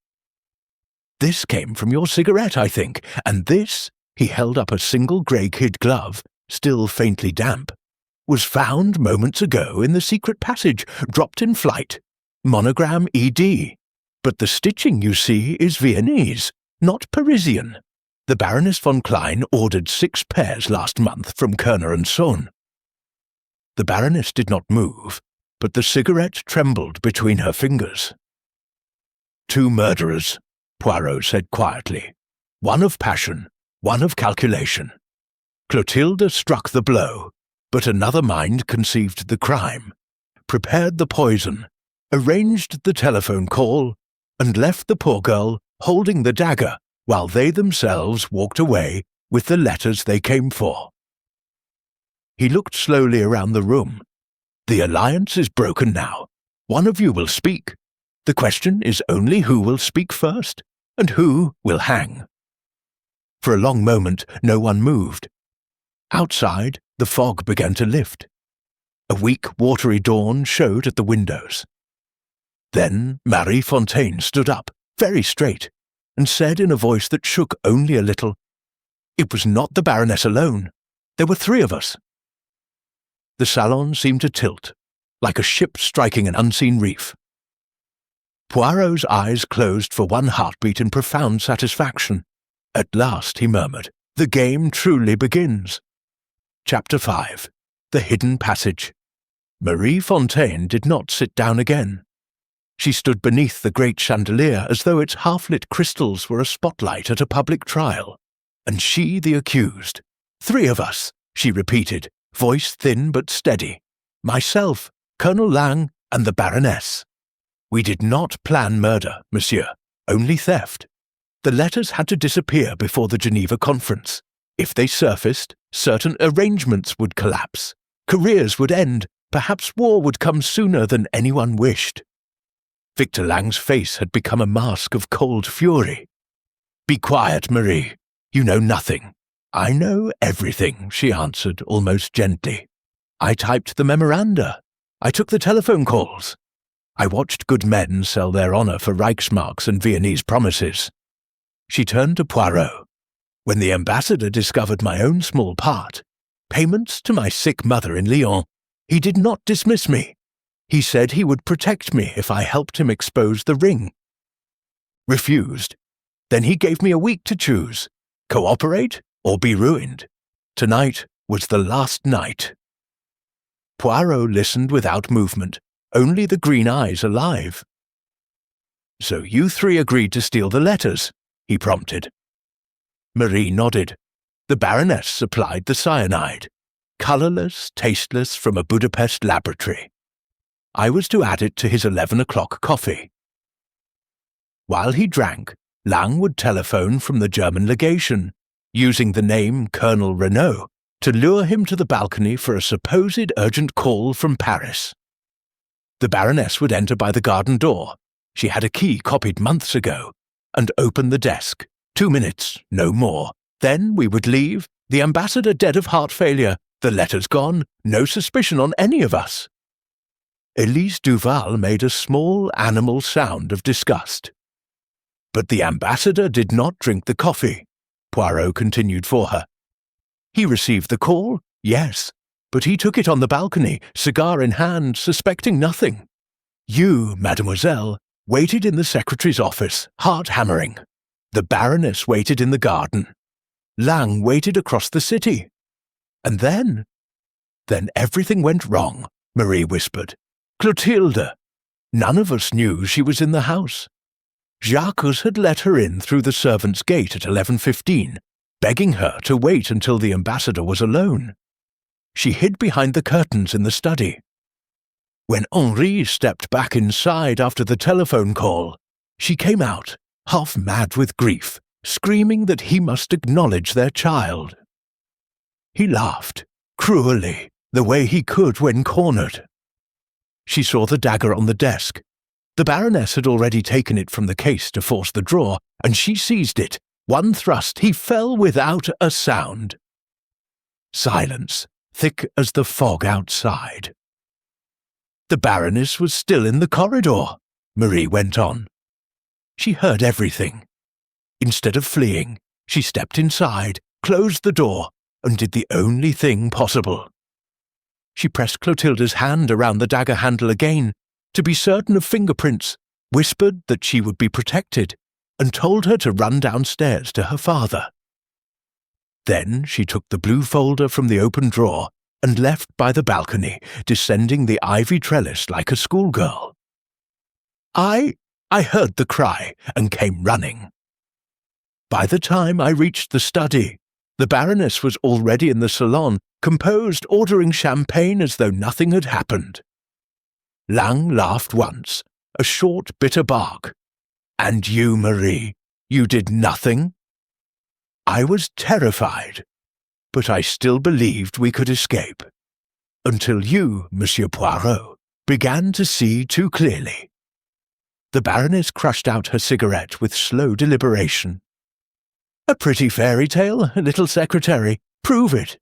"This came from your cigarette, I think, and this," he held up a single grey kid glove, still faintly damp, "was found moments ago in the secret passage, dropped in flight. Monogram ED. But the stitching, you see, is Viennese, not Parisian. The Baroness von Klein ordered 6 pairs last month from Kerner & Sohn." The Baroness did not move, but the cigarette trembled between her fingers. "2 murderers," Poirot said quietly. "One of passion, one of calculation. Clotilde struck the blow, but another mind conceived the crime, prepared the poison, arranged the telephone call, and left the poor girl holding the dagger while they themselves walked away with the letters they came for." He looked slowly around the room. "The alliance is broken now. One of you will speak. The question is only who will speak first, and who will hang." For a long moment no one moved. Outside, the fog began to lift. A weak, watery dawn showed at the windows. Then Marie Fontaine stood up, very straight, and said in a voice that shook only a little, "It was not the Baroness alone. There were 3 of us." The salon seemed to tilt. like a ship striking an unseen reef. Poirot's eyes closed for one heartbeat in profound satisfaction. At last, he murmured, "The game truly begins." Chapter 5. The Hidden Passage. Marie Fontaine did not sit down again. She stood beneath the great chandelier as though its half-lit crystals were a spotlight at a public trial, and she the accused. "3 of us," she repeated, voice thin but steady. "Myself, Colonel Lang, and the Baroness. We did not plan murder, monsieur, only theft. The letters had to disappear before the Geneva conference. If they surfaced, certain arrangements would collapse. Careers would end. Perhaps war would come sooner than anyone wished." Victor Lang's face had become a mask of cold fury. "Be quiet, Marie. You know nothing." "I know everything," she answered almost gently. "I typed the memoranda. I took the telephone calls. I watched good men sell their honor for Reichsmarks and Viennese promises." She turned to Poirot. "When the ambassador discovered my own small part, payments to my sick mother in Lyon, he did not dismiss me. He said he would protect me if I helped him expose the ring. Refused. Then he gave me a week to choose. Cooperate or be ruined. Tonight was the last night." Poirot listened without movement, only the green eyes alive. "So you 3 agreed to steal the letters?" he prompted. Marie nodded. "The Baroness supplied the cyanide, colourless, tasteless from a Budapest laboratory. I was to add it to his 11 o'clock coffee. While he drank, Lang would telephone from the German legation, using the name Colonel Renaud to lure him to the balcony for a supposed urgent call from Paris. The Baroness would enter by the garden door. She had a key copied months ago, and open the desk. 2 minutes, no more. Then we would leave, the ambassador dead of heart failure, the letters gone, no suspicion on any of us." Elise Duval made a small animal sound of disgust. "But the ambassador did not drink the coffee," Poirot continued for her. "He received the call, yes, but he took it on the balcony, cigar in hand, suspecting nothing. You, mademoiselle, waited in the secretary's office, heart hammering. The Baroness waited in the garden. Lang waited across the city. And then everything went wrong," Marie whispered. "Clotilde! None of us knew she was in the house. Jacques had let her in through the servants' gate at 11:15, begging her to wait until the ambassador was alone. She hid behind the curtains in the study. When Henri stepped back inside after the telephone call, she came out, half mad with grief, screaming that he must acknowledge their child. He laughed, cruelly, the way he could when cornered. She saw the dagger on the desk. The Baroness had already taken it from the case to force the drawer, and she seized it. One thrust, he fell without a sound. Silence, thick as the fog outside. "The Baroness was still in the corridor," Marie went on. "She heard everything. Instead of fleeing, she stepped inside, closed the door, and did the only thing possible. She pressed Clotilde's hand around the dagger handle again, to be certain of fingerprints, whispered that she would be protected, and told her to run downstairs to her father. Then she took the blue folder from the open drawer and left by the balcony, descending the ivy trellis like a schoolgirl. I heard the cry and came running. By the time I reached the study, the Baroness was already in the salon, composed, ordering champagne as though nothing had happened. Lang laughed once, a short, bitter bark. "And you, Marie, you did nothing?" I was terrified, but I still believed we could escape. Until you, Monsieur Poirot, began to see too clearly. The Baroness crushed out her cigarette with slow deliberation. "A pretty fairy tale, little secretary. Prove it."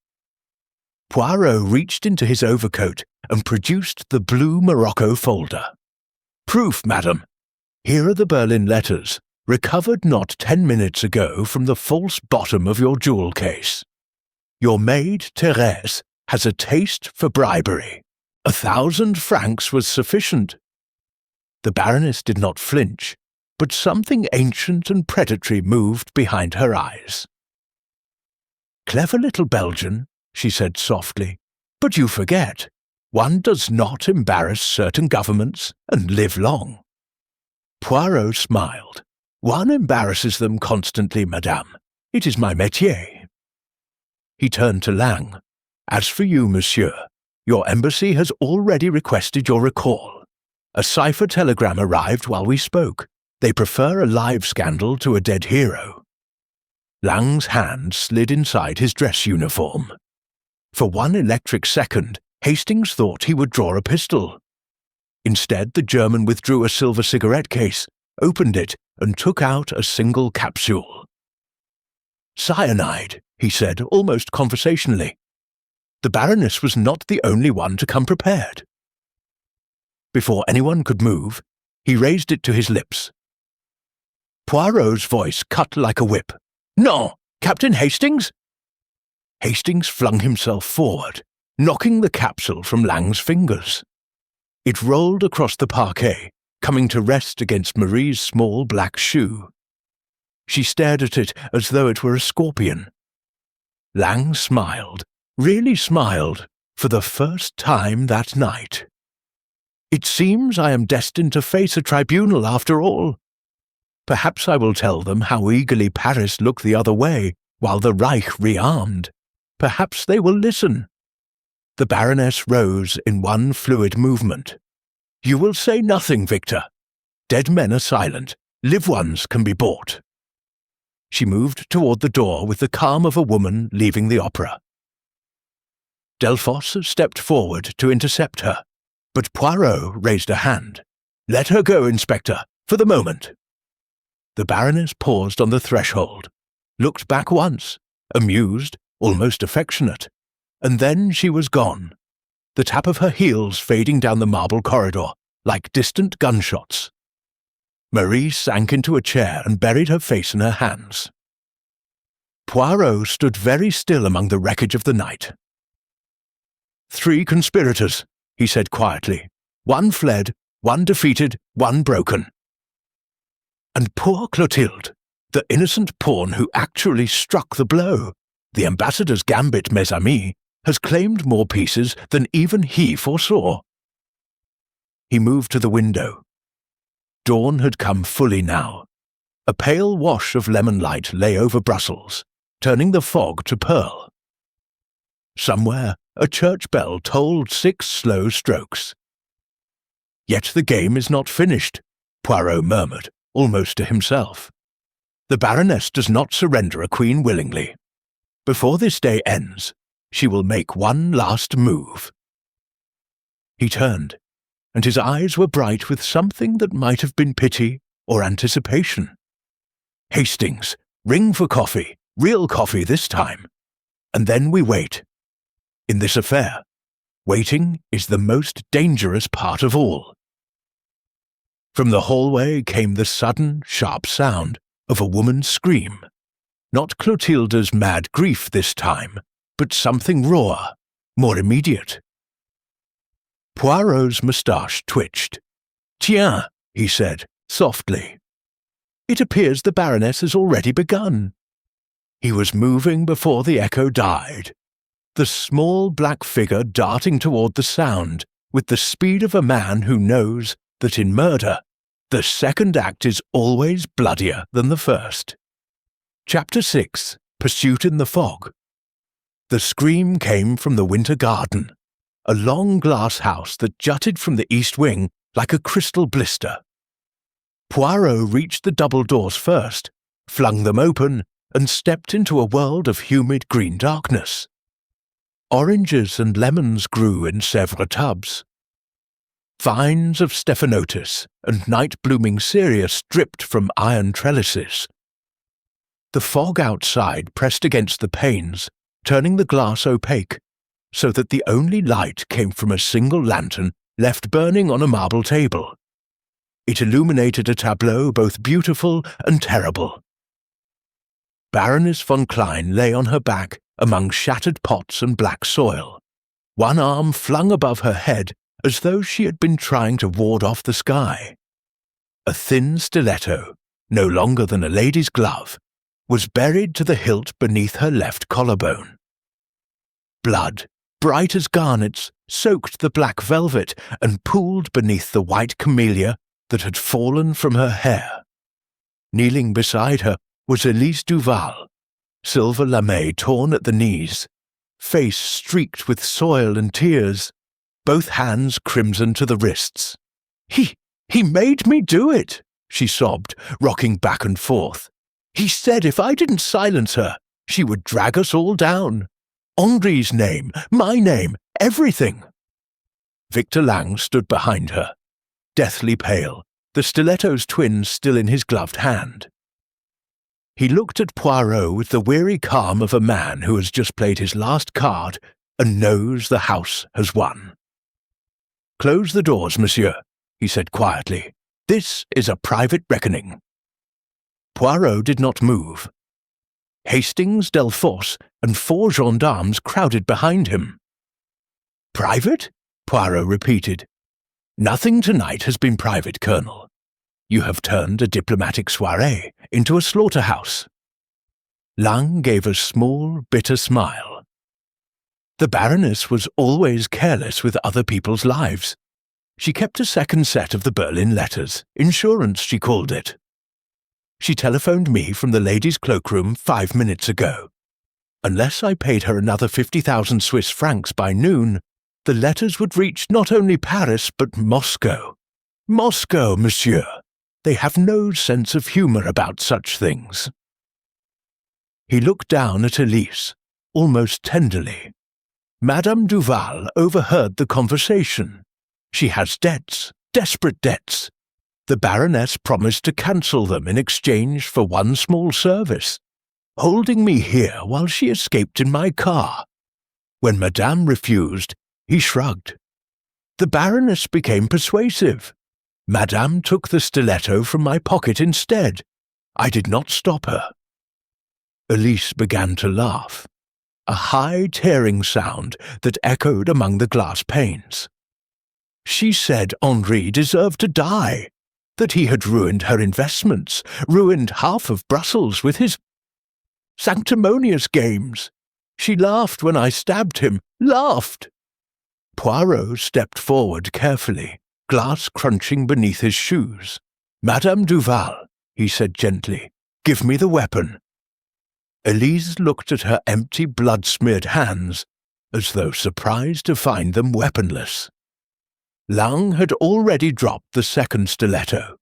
Poirot reached into his overcoat and produced the blue Morocco folder. "Proof, madam. Here are the Berlin letters, recovered not 10 minutes ago from the false bottom of your jewel case. Your maid, Thérèse, has a taste for bribery. 1,000 francs was sufficient. The Baroness did not flinch, but something ancient and predatory moved behind her eyes. "Clever little Belgian," she said softly, "but you forget, one does not embarrass certain governments and live long." Poirot smiled. "One embarrasses them constantly, madame. It is my métier." He turned to Lang. "As for you, monsieur, your embassy has already requested your recall. A cipher telegram arrived while we spoke. They prefer a live scandal to a dead hero." Lang's hand slid inside his dress uniform. For one electric second, Hastings thought he would draw a pistol. Instead, the German withdrew a silver cigarette case, opened it, and took out a single capsule. "Cyanide," he said, almost conversationally. The Baroness was not the only one to come prepared. Before anyone could move, he raised it to his lips. Poirot's voice cut like a whip. "No, Captain Hastings?" Hastings flung himself forward, knocking the capsule from Lang's fingers. It rolled across the parquet, coming to rest against Marie's small black shoe. She stared at it as though it were a scorpion. Lang smiled, really smiled, for the first time that night. "It seems I am destined to face a tribunal after all. Perhaps I will tell them how eagerly Paris looked the other way while the Reich rearmed. Perhaps they will listen." The Baroness rose in one fluid movement. "You will say nothing, Victor. Dead men are silent. Live ones can be bought." She moved toward the door with the calm of a woman leaving the opera. Delphos stepped forward to intercept her, but Poirot raised a hand. "Let her go, Inspector, for the moment." The Baroness paused on the threshold, looked back once, amused, almost affectionate, and then she was gone, the tap of her heels fading down the marble corridor like distant gunshots. Marie sank into a chair and buried her face in her hands. Poirot stood very still among the wreckage of the night. "3 conspirators," he said quietly. "1 fled, 1 defeated, 1 broken. And poor Clotilde, the innocent pawn who actually struck the blow, the Ambassador's Gambit, mes amis, has claimed more pieces than even he foresaw." He moved to the window. Dawn had come fully now. A pale wash of lemon light lay over Brussels, turning the fog to pearl. Somewhere, a church bell tolled 6 slow strokes. "Yet the game is not finished," Poirot murmured, almost to himself. "The Baroness does not surrender a queen willingly. Before this day ends, she will make one last move." He turned, and his eyes were bright with something that might have been pity or anticipation. "Hastings, ring for coffee, real coffee this time, and then we wait. In this affair, waiting is the most dangerous part of all." From the hallway came the sudden, sharp sound of a woman's scream. Not Clotilde's mad grief this time, but something rawer, more immediate. Poirot's moustache twitched. "Tiens," he said, softly. "It appears the Baroness has already begun." He was moving before the echo died, the small black figure darting toward the sound with the speed of a man who knows that in murder, the second act is always bloodier than the first. Chapter 6. Pursuit in the Fog. The scream came from the Winter Garden, a long glass house that jutted from the east wing like a crystal blister. Poirot reached the double doors first, flung them open, and stepped into a world of humid green darkness. Oranges and lemons grew in Sèvres tubs. Vines of stephanotis and night-blooming cereus dripped from iron trellises. The fog outside pressed against the panes, turning the glass opaque, so that the only light came from a single lantern left burning on a marble table. It illuminated a tableau both beautiful and terrible. Baroness von Klein lay on her back among shattered pots and black soil, one arm flung above her head as though she had been trying to ward off the sky. A thin stiletto, no longer than a lady's glove, was buried to the hilt beneath her left collarbone. Blood, bright as garnets, soaked the black velvet and pooled beneath the white camellia that had fallen from her hair. Kneeling beside her was Elise Duval, silver lamé torn at the knees, face streaked with soil and tears, both hands crimson to the wrists. He made me do it," she sobbed, rocking back and forth. "He said if I didn't silence her, she would drag us all down. Henri's name, my name, everything." Victor Lang stood behind her, deathly pale, the stiletto's twin still in his gloved hand. He looked at Poirot with the weary calm of a man who has just played his last card and knows the house has won. "Close the doors, monsieur," he said quietly. "This is a private reckoning." Poirot did not move. Hastings, Delforce, and 4 gendarmes crowded behind him. "Private?" Poirot repeated. "Nothing tonight has been private, Colonel. You have turned a diplomatic soirée into a slaughterhouse." Lang gave a small, bitter smile. The Baroness was always careless with other people's lives. She kept a second set of the Berlin letters, insurance she called it. She telephoned me from the ladies' cloakroom 5 minutes ago. Unless I paid her another 50,000 Swiss francs by noon, the letters would reach not only Paris but Moscow. Moscow, monsieur. They have no sense of humour about such things. He looked down at Elise, almost tenderly. Madame Duval overheard the conversation. She has debts, desperate debts. The Baroness promised to cancel them in exchange for one small service, holding me here while she escaped in my car. When Madame refused, he shrugged. The Baroness became persuasive. Madame took the stiletto from my pocket instead. I did not stop her. Elise began to laugh, a high tearing sound that echoed among the glass panes. She said Henri deserved to die, that he had ruined her investments, ruined half of Brussels with his sanctimonious games. She laughed when I stabbed him, laughed. Poirot stepped forward carefully, glass crunching beneath his shoes. "Madame Duval," he said gently, "give me the weapon." Elise looked at her empty, blood-smeared hands, as though surprised to find them weaponless. Lang had already dropped the second stiletto.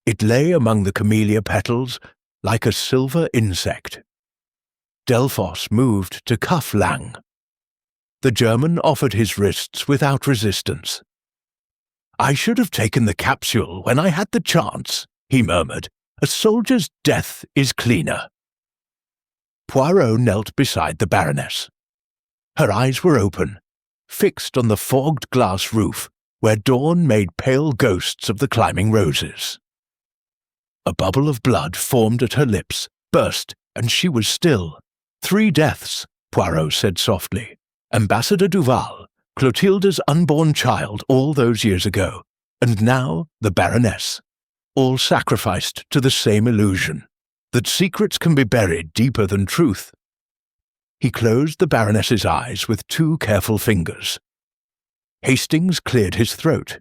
It lay among the camellia petals like a silver insect. Delphos moved to cuff Lang. The German offered his wrists without resistance. "I should have taken the capsule when I had the chance," he murmured. "A soldier's death is cleaner." Poirot knelt beside the Baroness. Her eyes were open, fixed on the fogged glass roof where dawn made pale ghosts of the climbing roses. A bubble of blood formed at her lips, burst, and she was still. 3 deaths, Poirot said softly. Ambassador Duval, Clotilde's unborn child all those years ago, and now the Baroness, all sacrificed to the same illusion, that secrets can be buried deeper than truth. He closed the Baroness's eyes with 2 careful fingers. Hastings cleared his throat.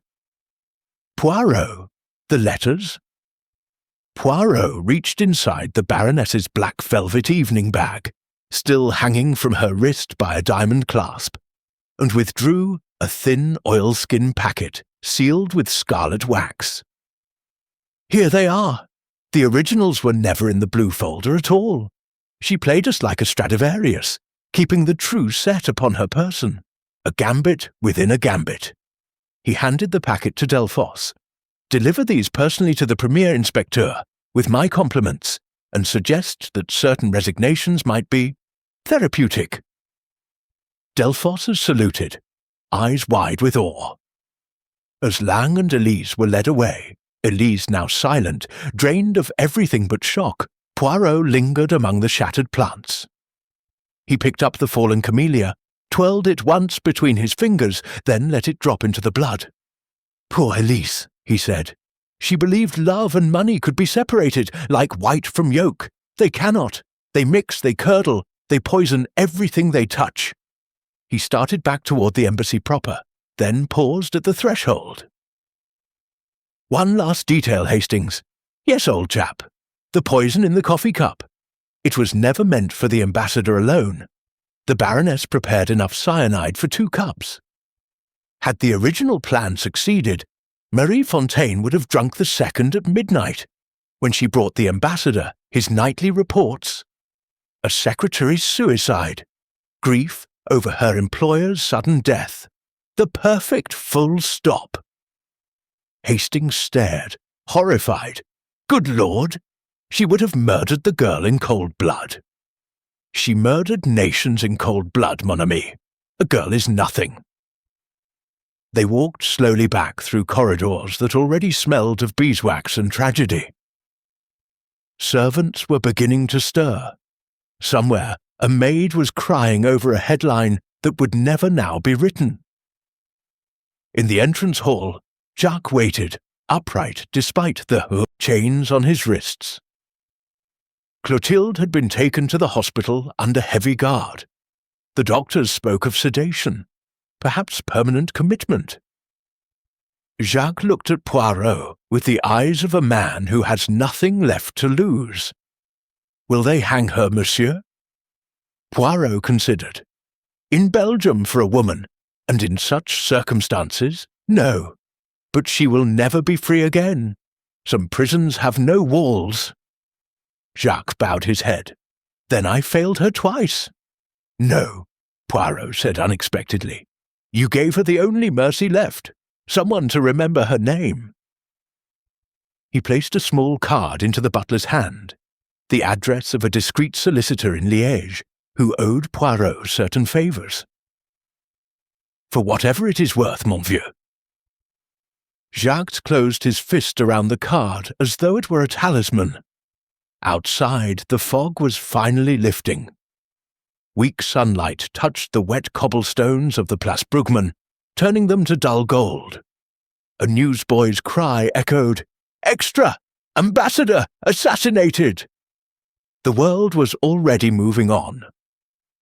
"Poirot, the letters?" Poirot reached inside the Baroness's black velvet evening bag, still hanging from her wrist by a diamond clasp, and withdrew a thin oilskin packet sealed with scarlet wax. "Here they are. The originals were never in the blue folder at all. She played us like a Stradivarius, keeping the true set upon her person. A gambit within a gambit." He handed the packet to Delphos. "Deliver these personally to the Premier Inspecteur, with my compliments, and suggest that certain resignations might be therapeutic." Delphos saluted, eyes wide with awe. As Lang and Elise were led away, Elise now silent, drained of everything but shock, Poirot lingered among the shattered plants. He picked up the fallen camellia twirled it once between his fingers, then let it drop into the blood. "Poor Elise," he said. "She believed love and money could be separated, like white from yolk. They cannot. They mix, they curdle, they poison everything they touch." He started back toward the embassy proper, then paused at the threshold. "One last detail, Hastings. Yes, old chap. The poison in the coffee cup. It was never meant for the ambassador alone. The Baroness prepared enough cyanide for 2 cups. Had the original plan succeeded, Marie Fontaine would have drunk the second at midnight, when she brought the ambassador his nightly reports. A secretary's suicide. Grief over her employer's sudden death. The perfect full stop." Hastings stared, horrified. Good Lord! She would have murdered the girl in cold blood. She murdered nations in cold blood, mon ami. A girl is nothing. They walked slowly back through corridors that already smelled of beeswax and tragedy. Servants were beginning to stir. Somewhere, a maid was crying over a headline that would never now be written. In the entrance hall, Jacques waited, upright despite the chains on his wrists. Clotilde had been taken to the hospital under heavy guard. The doctors spoke of sedation, perhaps permanent commitment. Jacques looked at Poirot with the eyes of a man who has nothing left to lose. "Will they hang her, monsieur?" Poirot considered. "In Belgium for a woman, and in such circumstances, no. But she will never be free again. Some prisons have no walls." Jacques bowed his head. "Then I failed her twice." "No," Poirot said unexpectedly. "You gave her the only mercy left, someone to remember her name." He placed a small card into the butler's hand, the address of a discreet solicitor in Liège, who owed Poirot certain favours. "For whatever it is worth, mon vieux." Jacques closed his fist around the card as though it were a talisman. Outside, the fog was finally lifting. Weak sunlight touched the wet cobblestones of the Place Brugmann, turning them to dull gold. A newsboy's cry echoed, "Extra! Ambassador assassinated!" The world was already moving on.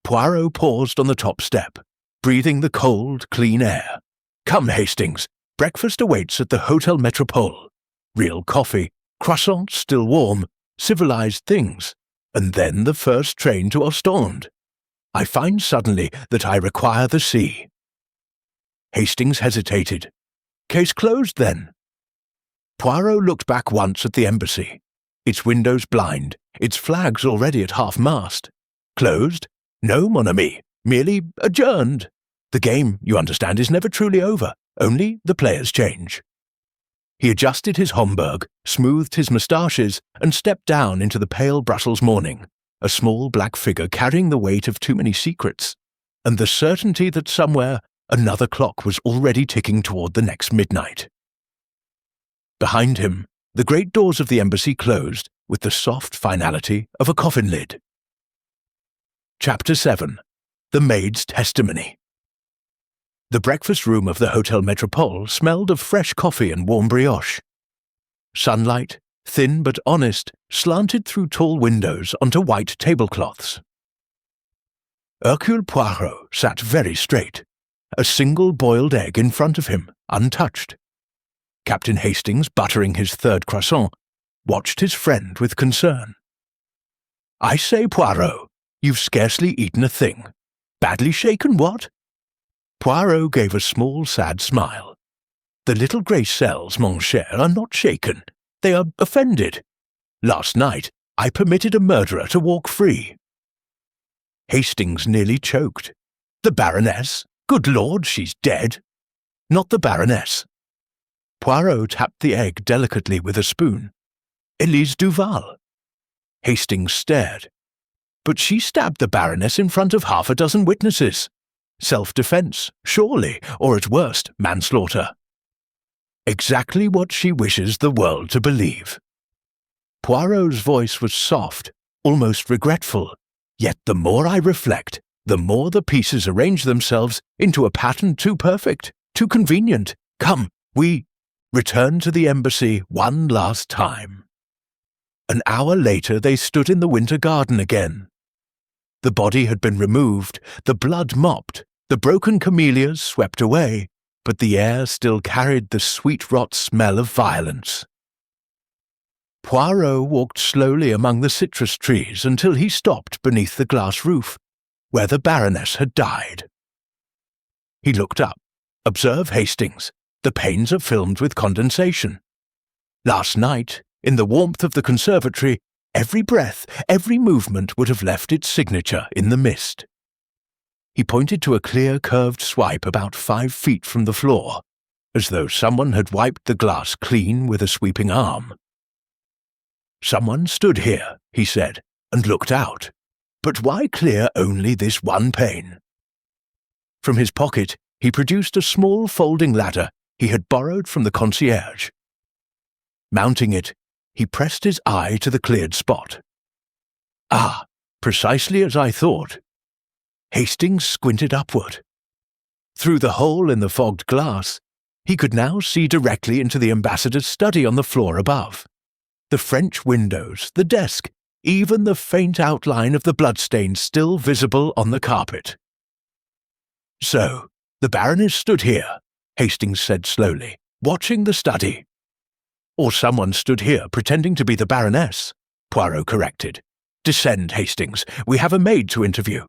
Poirot paused on the top step, breathing the cold, clean air. "Come, Hastings, breakfast awaits at the Hotel Metropole. Real coffee, croissants still warm, civilized things, and then the first train to Ostende. I find suddenly that I require the sea." Hastings hesitated. "Case closed, then?" Poirot looked back once at the embassy, its windows blind, its flags already at half-mast. "Closed? No, mon ami, merely adjourned. The game, you understand, is never truly over, only the players change." He adjusted his Homburg, smoothed his moustaches, and stepped down into the pale Brussels morning, a small black figure carrying the weight of too many secrets, and the certainty that somewhere another clock was already ticking toward the next midnight. Behind him, the great doors of the embassy closed with the soft finality of a coffin lid. Chapter 7. The Maid's Testimony. The breakfast room of the Hotel Metropole smelled of fresh coffee and warm brioche. Sunlight, thin but honest, slanted through tall windows onto white tablecloths. Hercule Poirot sat very straight, a single boiled egg in front of him, untouched. Captain Hastings, buttering his third croissant, watched his friend with concern. "I say, Poirot, you've scarcely eaten a thing. Badly shaken, what?" Poirot gave a small, sad smile. "The little grey cells, mon cher, are not shaken. They are offended. Last night, I permitted a murderer to walk free." Hastings nearly choked. "The Baroness? Good Lord, she's dead." "Not the Baroness." Poirot tapped the egg delicately with a spoon. "Elise Duval." Hastings stared. "But she stabbed the Baroness in front of half a dozen witnesses. Self-defense, surely, or at worst, manslaughter." "Exactly what she wishes the world to believe." Poirot's voice was soft, almost regretful, yet the more I reflect, the more the pieces arrange themselves into a pattern too perfect, too convenient. Come, we return to the embassy one last time. An hour later they stood in the winter garden again. The body had been removed, the blood mopped, the broken camellias swept away, but the air still carried the sweet rot smell of violence. Poirot walked slowly among the citrus trees until he stopped beneath the glass roof, where the Baroness had died. He looked up. Observe, Hastings, the panes are filmed with condensation. Last night, in the warmth of the conservatory, every breath, every movement would have left its signature in the mist. He pointed to a clear curved swipe about 5 feet from the floor, as though someone had wiped the glass clean with a sweeping arm. Someone stood here, he said, and looked out. But why clear only this one pane? From his pocket, he produced a small folding ladder he had borrowed from the concierge. Mounting it, he pressed his eye to the cleared spot. Ah, precisely as I thought. Hastings squinted upward. Through the hole in the fogged glass, he could now see directly into the ambassador's study on the floor above. The French windows, the desk, even the faint outline of the bloodstains still visible on the carpet. So, the Baroness stood here, Hastings said slowly, watching the study. Or someone stood here pretending to be the Baroness, Poirot corrected. Descend, Hastings, we have a maid to interview.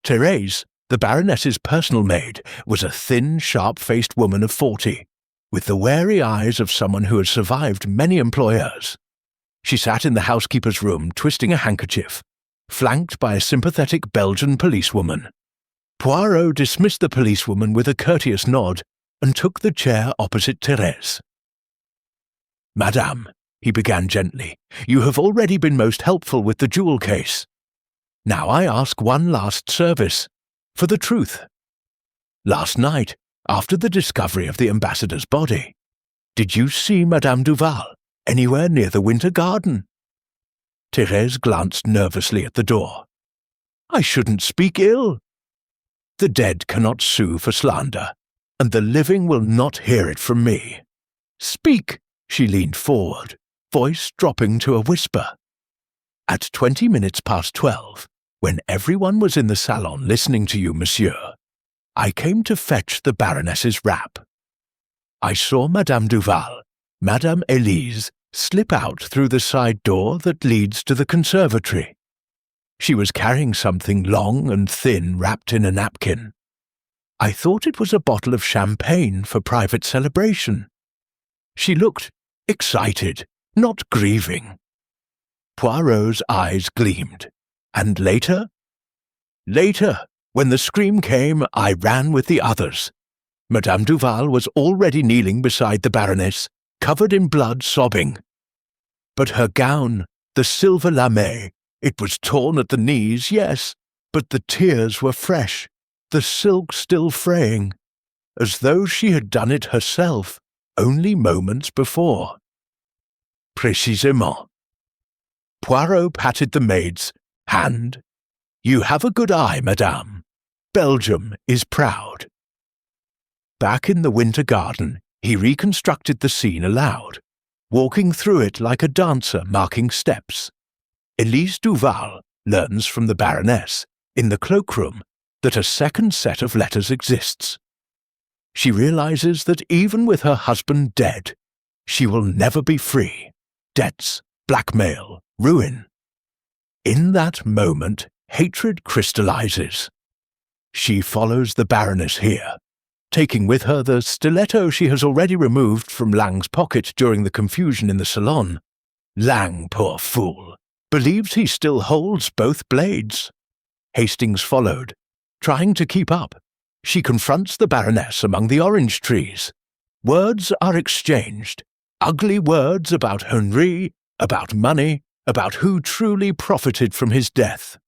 Thérèse, the Baroness's personal maid, was a thin, sharp-faced woman of 40, with the wary eyes of someone who has survived many employers. She sat in the housekeeper's room twisting a handkerchief, flanked by a sympathetic Belgian policewoman. Poirot dismissed the policewoman with a courteous nod and took the chair opposite Thérèse. Madame, he began gently, you have already been most helpful with the jewel case. Now I ask one last service, for the truth. Last night, after the discovery of the ambassador's body, did you see Madame Duval anywhere near the winter garden? Thérèse glanced nervously at the door. I shouldn't speak ill. The dead cannot sue for slander, and the living will not hear it from me. Speak, she leaned forward, voice dropping to a whisper. At 20 minutes past 12, when everyone was in the salon listening to you, monsieur, I came to fetch the Baroness's wrap. I saw Madame Duval, Madame Elise, slip out through the side door that leads to the conservatory. She was carrying something long and thin wrapped in a napkin. I thought it was a bottle of champagne for private celebration. She looked excited, not grieving. Poirot's eyes gleamed. And later? Later, when the scream came, I ran with the others. Madame Duval was already kneeling beside the Baroness, covered in blood, sobbing. But her gown, the silver lamé, it was torn at the knees, yes, but the tears were fresh, the silk still fraying, as though she had done it herself only moments before. Précisément. Poirot patted the maid's hand. You have a good eye, madame. Belgium is proud. Back in the winter garden, he reconstructed the scene aloud, walking through it like a dancer marking steps. Elise Duval learns from the Baroness, in the cloakroom, that a second set of letters exists. She realizes that even with her husband dead, she will never be free. Debts, blackmail, ruin. In that moment, hatred crystallizes. She follows the Baroness here, taking with her the stiletto she has already removed from Lang's pocket during the confusion in the salon. Lang, poor fool, believes he still holds both blades. Hastings followed, trying to keep up. She confronts the Baroness among the orange trees. Words are exchanged, ugly words about Henri, about money, about who truly profited from his death.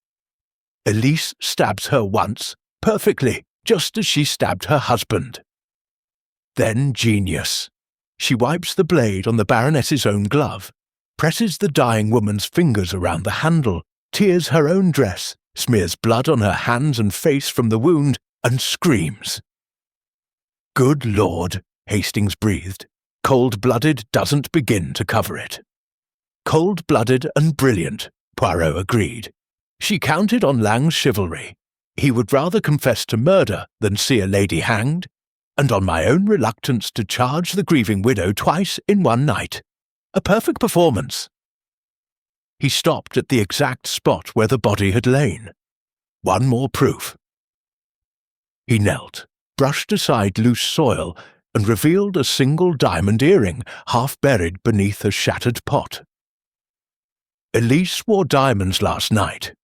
Elise stabs her once, perfectly, just as she stabbed her husband. Then genius. She wipes the blade on the Baroness's own glove, presses the dying woman's fingers around the handle, tears her own dress, smears blood on her hands and face from the wound, and screams. "Good Lord," Hastings breathed. "Cold-blooded doesn't begin to cover it." "Cold-blooded and brilliant," Poirot agreed. She counted on Lang's chivalry. He would rather confess to murder than see a lady hanged, and on my own reluctance to charge the grieving widow twice in one night. A perfect performance. He stopped at the exact spot where the body had lain. One more proof. He knelt, brushed aside loose soil, and revealed a single diamond earring half buried beneath a shattered pot. Elise wore diamonds last night.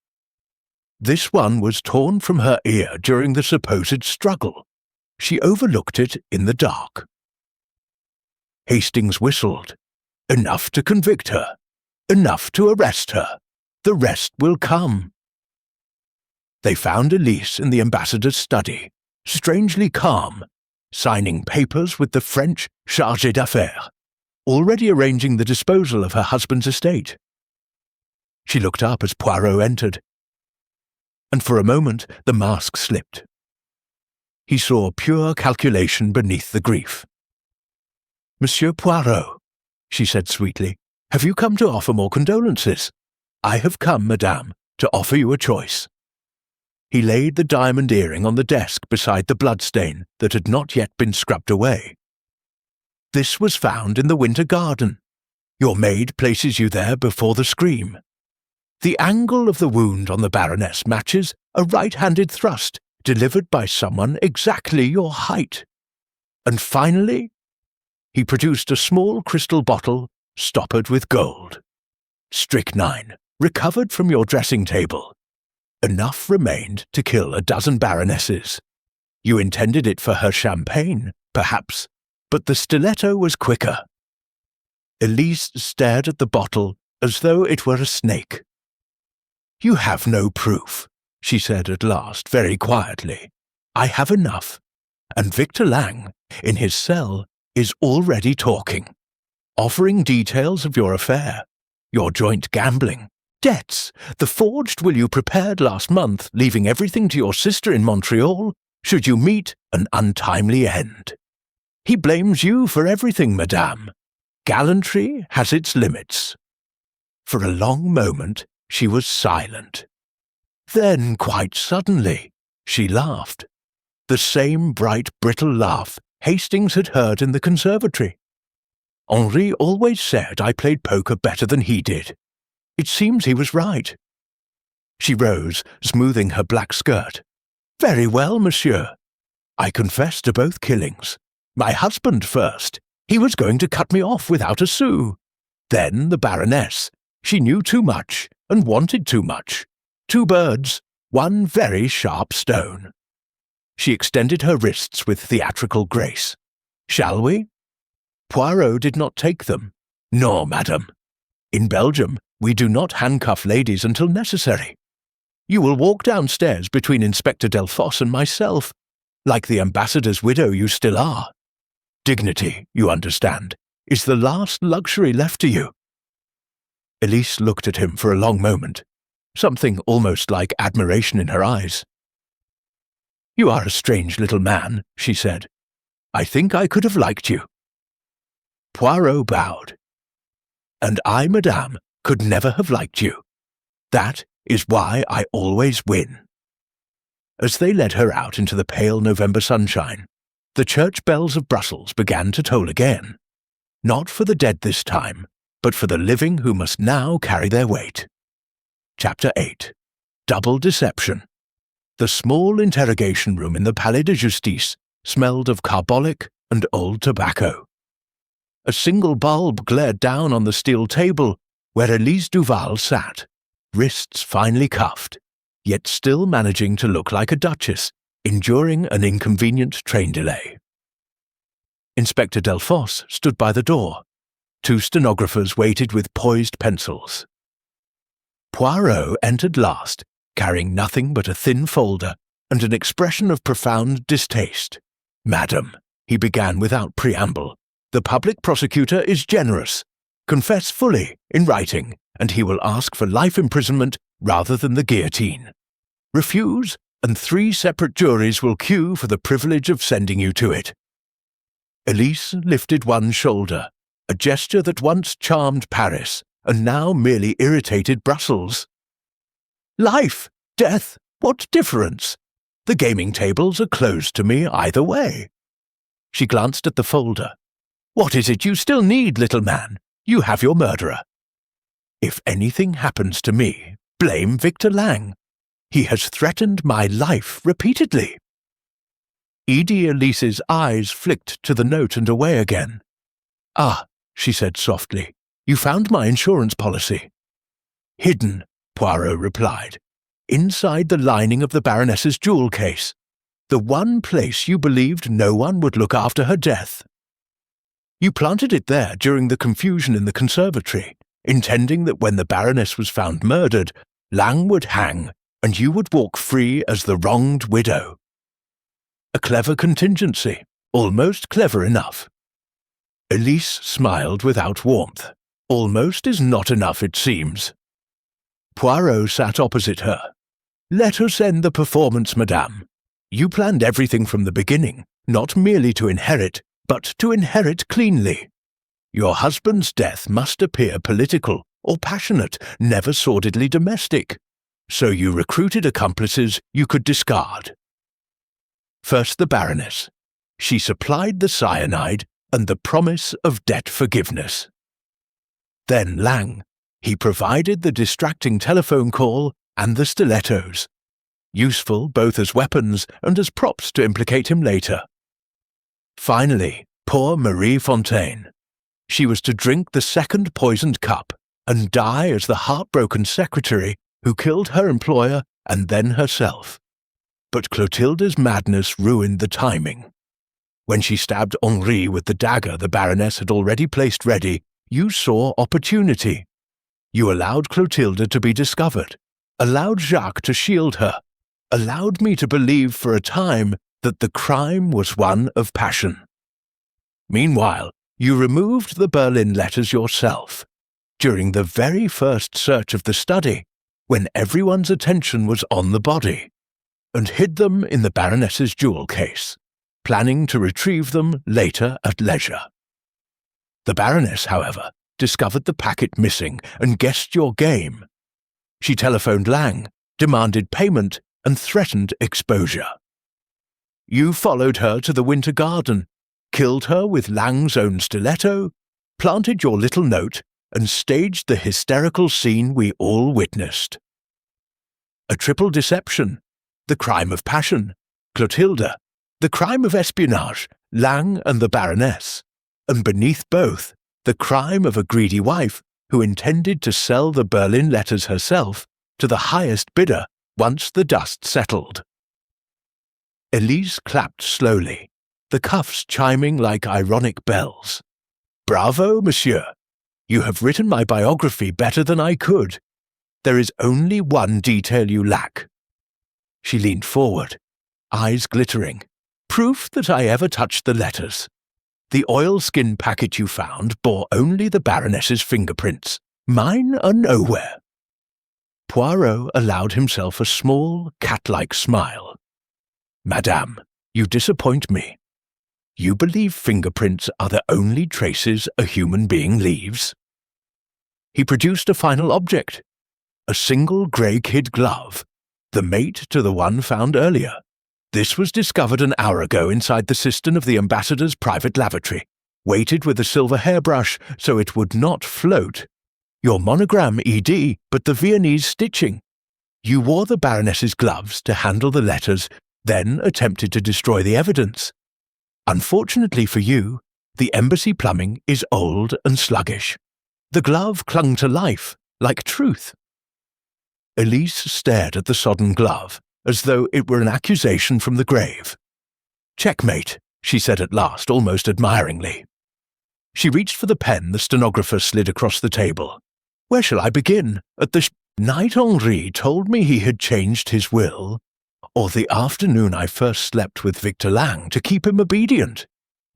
This one was torn from her ear during the supposed struggle. She overlooked it in the dark. Hastings whistled. Enough to convict her. Enough to arrest her. The rest will come. They found Elise in the ambassador's study, strangely calm, signing papers with the French chargé d'affaires, already arranging the disposal of her husband's estate. She looked up as Poirot entered, and for a moment the mask slipped. He saw pure calculation beneath the grief. "Monsieur Poirot," she said sweetly, "have you come to offer more condolences?" "I have come, madame, to offer you a choice." He laid the diamond earring on the desk beside the bloodstain that had not yet been scrubbed away. "This was found in the winter garden. Your maid places you there before the scream. The angle of the wound on the Baroness matches a right-handed thrust delivered by someone exactly your height. And finally," he produced a small crystal bottle stoppered with gold. "Strychnine, recovered from your dressing table. Enough remained to kill a dozen baronesses. You intended it for her champagne, perhaps, but the stiletto was quicker." Elise stared at the bottle as though it were a snake. "You have no proof," she said at last, very quietly. "I have enough, and Victor Lang, in his cell, is already talking, offering details of your affair, your joint gambling, debts, the forged will you prepared last month, leaving everything to your sister in Montreal, should you meet an untimely end. He blames you for everything, madame. Gallantry has its limits." For a long moment she was silent. Then, quite suddenly, she laughed. The same bright, brittle laugh Hastings had heard in the conservatory. "Henri always said I played poker better than he did. It seems he was right." She rose, smoothing her black skirt. "Very well, monsieur. I confess to both killings. My husband first. He was going to cut me off without a sou. Then the Baroness. She knew too much and wanted too much. Two birds, one very sharp stone." She extended her wrists with theatrical grace. "Shall we?" Poirot did not take them. "No, madame. In Belgium, we do not handcuff ladies until necessary. You will walk downstairs between Inspector Delfosse and myself, like the ambassador's widow you still are. Dignity, you understand, is the last luxury left to you." Elise looked at him for a long moment, something almost like admiration in her eyes. "You are a strange little man," she said. "I think I could have liked you." Poirot bowed. "And I, madame, could never have liked you. That is why I always win." As they led her out into the pale November sunshine, the church bells of Brussels began to toll again, not for the dead this time, but for the living who must now carry their weight. Chapter 8. Double Deception. The small interrogation room in the Palais de Justice smelled of carbolic and old tobacco. A single bulb glared down on the steel table where Elise Duval sat, wrists finely cuffed, yet still managing to look like a duchess, enduring an inconvenient train delay. Inspector Delfosse stood by the door. Two stenographers waited with poised pencils. Poirot entered last, carrying nothing but a thin folder and an expression of profound distaste. "Madam," he began without preamble, "the public prosecutor is generous. Confess fully, in writing, and he will ask for life imprisonment rather than the guillotine. Refuse, and 3 separate juries will queue for the privilege of sending you to it." Elise lifted one shoulder, a gesture that once charmed Paris and now merely irritated Brussels. "Life, death, what difference? The gaming tables are closed to me either way." She glanced at the folder. "What is it you still need, little man? You have your murderer. If anything happens to me, blame Victor Lang. He has threatened my life repeatedly." Edie Elise's eyes flicked to the note and away again. "Ah," she said softly, "you found my insurance policy." "Hidden," Poirot replied, "inside the lining of the Baroness's jewel case, the one place you believed no one would look after her death. You planted it there during the confusion in the conservatory, intending that when the Baroness was found murdered, Lang would hang and you would walk free as the wronged widow. A clever contingency, almost clever enough." Elise smiled without warmth. "Almost is not enough, it seems." Poirot sat opposite her. "Let us end the performance, madame. You planned everything from the beginning, not merely to inherit, but to inherit cleanly. Your husband's death must appear political or passionate, never sordidly domestic. So you recruited accomplices you could discard. First the Baroness. She supplied the cyanide and the promise of debt forgiveness. Then Lang. He provided the distracting telephone call and the stilettos, useful both as weapons and as props to implicate him later. Finally, poor Marie Fontaine. She was to drink the second poisoned cup and die as the heartbroken secretary who killed her employer and then herself. But Clotilde's madness ruined the timing. When she stabbed Henri with the dagger the Baroness had already placed ready, you saw opportunity. You allowed Clotilde to be discovered, allowed Jacques to shield her, allowed me to believe for a time that the crime was one of passion. Meanwhile, you removed the Berlin letters yourself, during the very first search of the study, when everyone's attention was on the body, and hid them in the Baroness's jewel case, planning to retrieve them later at leisure. The Baroness, however, discovered the packet missing and guessed your game. She telephoned Lang, demanded payment, and threatened exposure. You followed her to the Winter Garden, killed her with Lang's own stiletto, planted your little note, and staged the hysterical scene we all witnessed. A triple deception, the crime of passion, Clotilde, the crime of espionage, Lang and the Baroness, and beneath both, the crime of a greedy wife who intended to sell the Berlin letters herself to the highest bidder once the dust settled. Elise clapped slowly, the cuffs chiming like ironic bells. "Bravo, monsieur! You have written my biography better than I could. There is only one detail you lack." She leaned forward, eyes glittering. "Proof that I ever touched the letters. The oilskin packet you found bore only the Baroness's fingerprints. Mine are nowhere." Poirot allowed himself a small, cat-like smile. "Madame, you disappoint me. You believe fingerprints are the only traces a human being leaves?" He produced a final object, a single grey kid glove, the mate to the one found earlier. This was discovered an hour ago inside the cistern of the ambassador's private lavatory, weighted with a silver hairbrush so it would not float. Your monogram ED, but the Viennese stitching. You wore the Baroness's gloves to handle the letters, then attempted to destroy the evidence. Unfortunately for you, the embassy plumbing is old and sluggish. The glove clung to life, like truth. Elise stared at the sodden glove, as though it were an accusation from the grave. "Checkmate," she said at last, almost admiringly. She reached for the pen the stenographer slid across the table. "Where shall I begin? At the night Henri told me he had changed his will, or the afternoon I first slept with Victor Lang to keep him obedient?"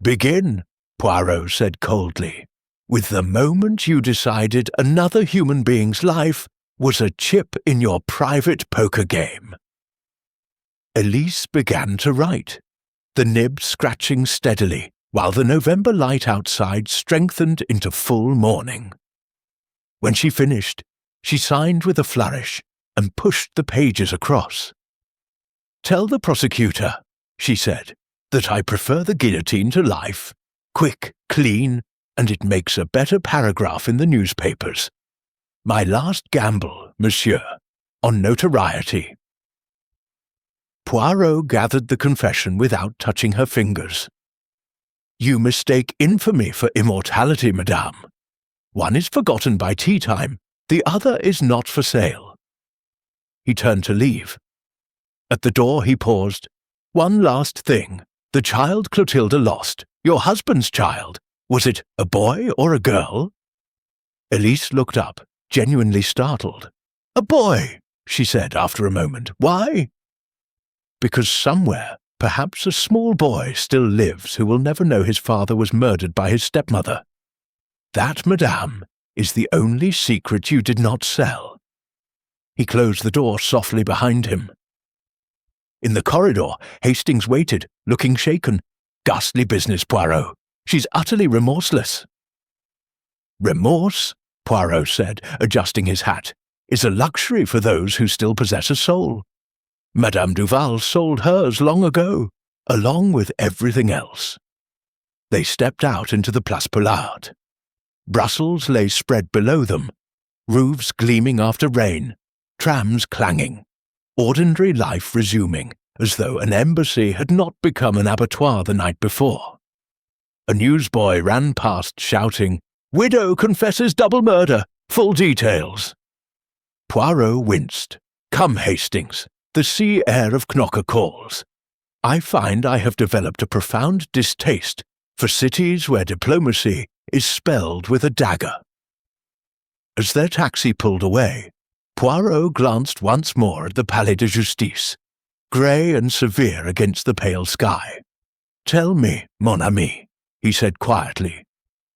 "Begin," Poirot said coldly, "with the moment you decided another human being's life was a chip in your private poker game." Elise began to write, the nib scratching steadily, while the November light outside strengthened into full morning. When she finished, she signed with a flourish and pushed the pages across. "Tell the prosecutor," she said, "that I prefer the guillotine to life. Quick, clean, and it makes a better paragraph in the newspapers. My last gamble, monsieur, on notoriety." Poirot gathered the confession without touching her fingers. "You mistake infamy for immortality, madame. One is forgotten by tea-time, the other is not for sale." He turned to leave. At the door he paused. "One last thing. The child Clotilde lost, your husband's child, was it a boy or a girl?" Elise looked up, genuinely startled. "A boy," she said after a moment. "Why?" "Because somewhere, perhaps a small boy still lives who will never know his father was murdered by his stepmother. That, madame, is the only secret you did not sell." He closed the door softly behind him. In the corridor, Hastings waited, looking shaken. "Ghastly business, Poirot. She's utterly remorseless." "Remorse," Poirot said, adjusting his hat, "is a luxury for those who still possess a soul. Madame Duval sold hers long ago, along with everything else." They stepped out into the Place Pollard. Brussels lay spread below them, roofs gleaming after rain, trams clanging, ordinary life resuming, as though an embassy had not become an abattoir the night before. A newsboy ran past shouting, "Widow confesses double murder! Full details!" Poirot winced. "Come, Hastings, the sea air of Knocker calls. I find I have developed a profound distaste for cities where diplomacy is spelled with a dagger." As their taxi pulled away, Poirot glanced once more at the Palais de Justice, grey and severe against the pale sky. "Tell me, mon ami," he said quietly,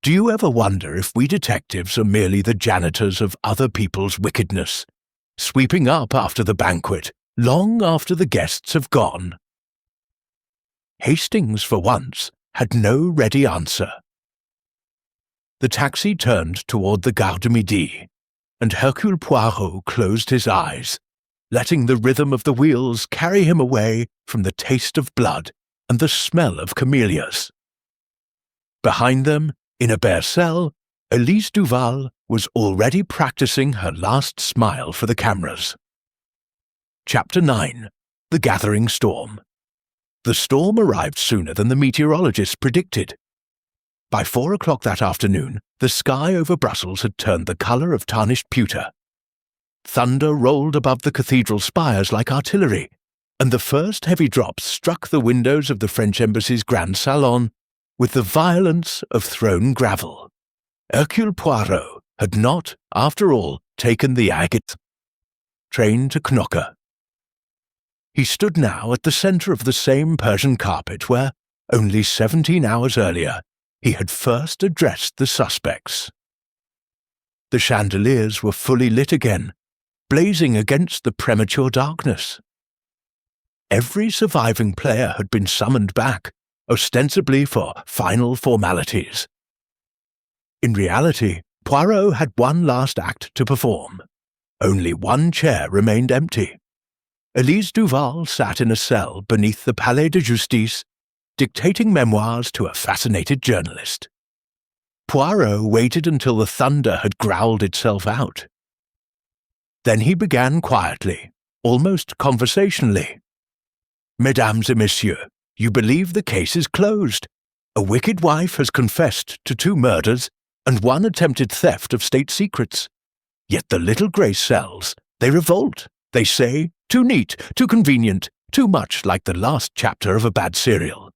"do you ever wonder if we detectives are merely the janitors of other people's wickedness, sweeping up after the banquet, long after the guests have gone?" Hastings, for once, had no ready answer. The taxi turned toward the Gare du Midi, and Hercule Poirot closed his eyes, letting the rhythm of the wheels carry him away from the taste of blood and the smell of camellias. Behind them, in a bare cell, Elise Duval was already practicing her last smile for the cameras. Chapter 9. The Gathering Storm. The storm arrived sooner than the meteorologists predicted. By 4 o'clock that afternoon, the sky over Brussels had turned the colour of tarnished pewter. Thunder rolled above the cathedral spires like artillery, and the first heavy drops struck the windows of the French Embassy's Grand Salon with the violence of thrown gravel. Hercule Poirot had not, after all, taken the Agatha train to Knocker. He stood now at the centre of the same Persian carpet where, only 17 hours earlier, he had first addressed the suspects. The chandeliers were fully lit again, blazing against the premature darkness. Every surviving player had been summoned back, ostensibly for final formalities. In reality, Poirot had one last act to perform. Only one chair remained empty. Elise Duval sat in a cell beneath the Palais de Justice, dictating memoirs to a fascinated journalist. Poirot waited until the thunder had growled itself out. Then he began quietly, almost conversationally. "Mesdames et messieurs, you believe the case is closed. A wicked wife has confessed to 2 murders and 1 attempted theft of state secrets. Yet the little grey cells, they revolt. They say, too neat, too convenient, too much like the last chapter of a bad serial.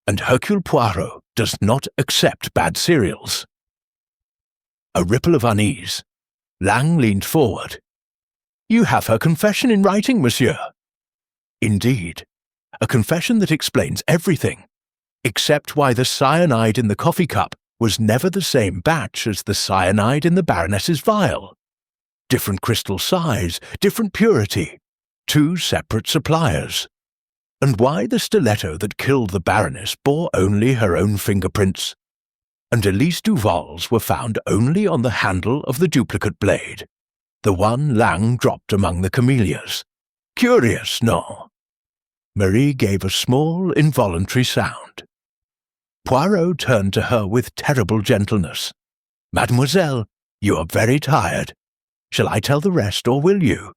And Hercule Poirot does not accept bad serials." A ripple of unease. Lang leaned forward. "You have her confession in writing, monsieur." "Indeed. A confession that explains everything, except why the cyanide in the coffee cup was never the same batch as the cyanide in the Baroness's vial. Different crystal size, different purity, 2 separate suppliers, and why the stiletto that killed the Baroness bore only her own fingerprints, and Elise Duval's were found only on the handle of the duplicate blade, the one Lang dropped among the camellias. Curious, no? Marie gave a small, involuntary sound. Poirot turned to her with terrible gentleness. "Mademoiselle, you are very tired. Shall I tell the rest, or will you?"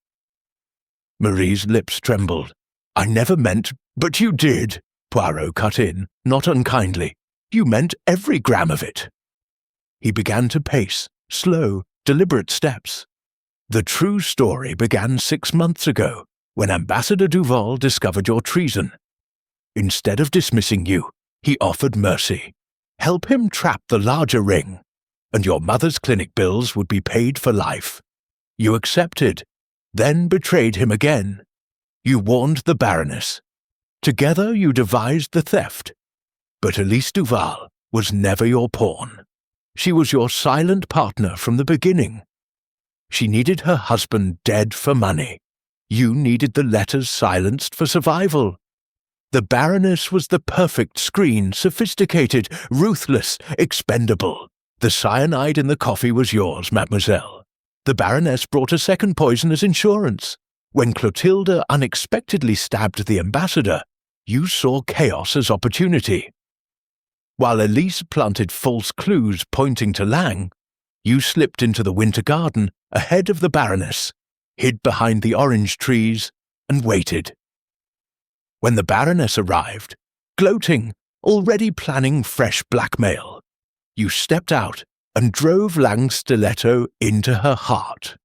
Marie's lips trembled. "I never meant—" "But you did," Poirot cut in, not unkindly. "You meant every gram of it." He began to pace, slow, deliberate steps. "The true story began 6 months ago, when Ambassador Duval discovered your treason. Instead of dismissing you, he offered mercy. Help him trap the larger ring, and your mother's clinic bills would be paid for life. You accepted, then betrayed him again. You warned the Baroness. Together you devised the theft. But Elise Duval was never your pawn. She was your silent partner from the beginning. She needed her husband dead for money. You needed the letters silenced for survival. The Baroness was the perfect screen, sophisticated, ruthless, expendable. The cyanide in the coffee was yours, mademoiselle. The Baroness brought a second poison as insurance. When Clotilde unexpectedly stabbed the ambassador, you saw chaos as opportunity. While Elise planted false clues pointing to Lang, you slipped into the winter garden ahead of the Baroness, hid behind the orange trees, and waited. When the Baroness arrived, gloating, already planning fresh blackmail, you stepped out and drove Lang's stiletto into her heart.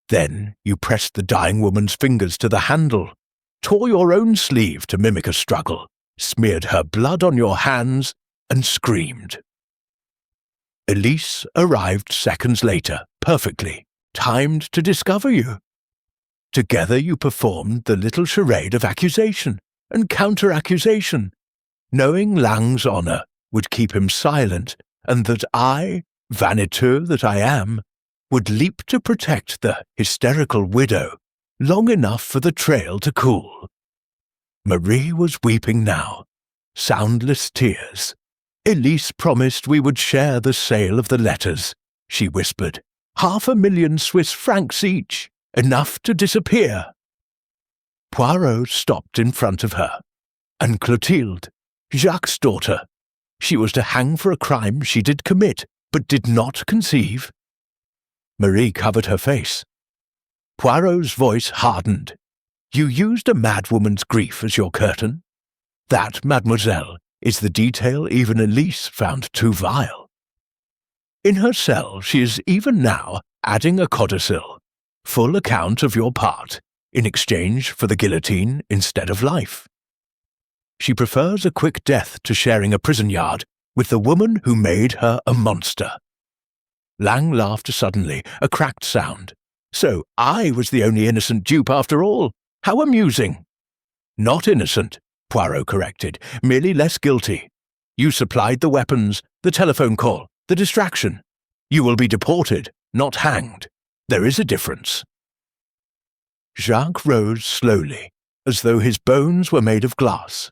Then you pressed the dying woman's fingers to the handle, tore your own sleeve to mimic a struggle, smeared her blood on your hands, and screamed. Elise arrived seconds later, perfectly, timed to discover you. Together you performed the little charade of accusation and counter-accusation, knowing Lang's honour would keep him silent, and that I, vaniteux that I am, would leap to protect the hysterical widow long enough for the trail to cool. Marie was weeping now, soundless tears. Elise promised we would share the sale of the letters, she whispered. 500,000 Swiss francs each, enough to disappear. Poirot stopped in front of her. And Clotilde, Jacques' daughter, she was to hang for a crime she did commit, but did not conceive. Marie covered her face. Poirot's voice hardened. You used a madwoman's grief as your curtain. That, mademoiselle, is the detail even Elise found too vile. In her cell she is even now adding a codicil, full account of your part, in exchange for the guillotine instead of life. She prefers a quick death to sharing a prison yard with the woman who made her a monster. Lang laughed suddenly, a cracked sound. So I was the only innocent dupe after all. How amusing. Not innocent, Poirot corrected, merely less guilty. You supplied the weapons, the telephone call, the distraction. You will be deported, not hanged. There is a difference. Jacques rose slowly, as though his bones were made of glass.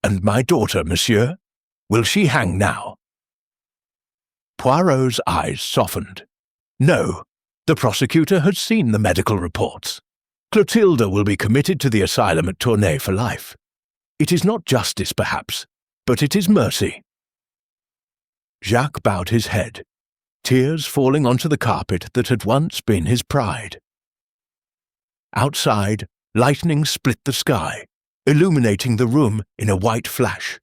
And my daughter, monsieur? Will she hang now? Poirot's eyes softened. No, the prosecutor had seen the medical reports. Clotilde will be committed to the asylum at Tournai for life. It is not justice, perhaps, but it is mercy. Jacques bowed his head, tears falling onto the carpet that had once been his pride. Outside, lightning split the sky, illuminating the room in a white flash.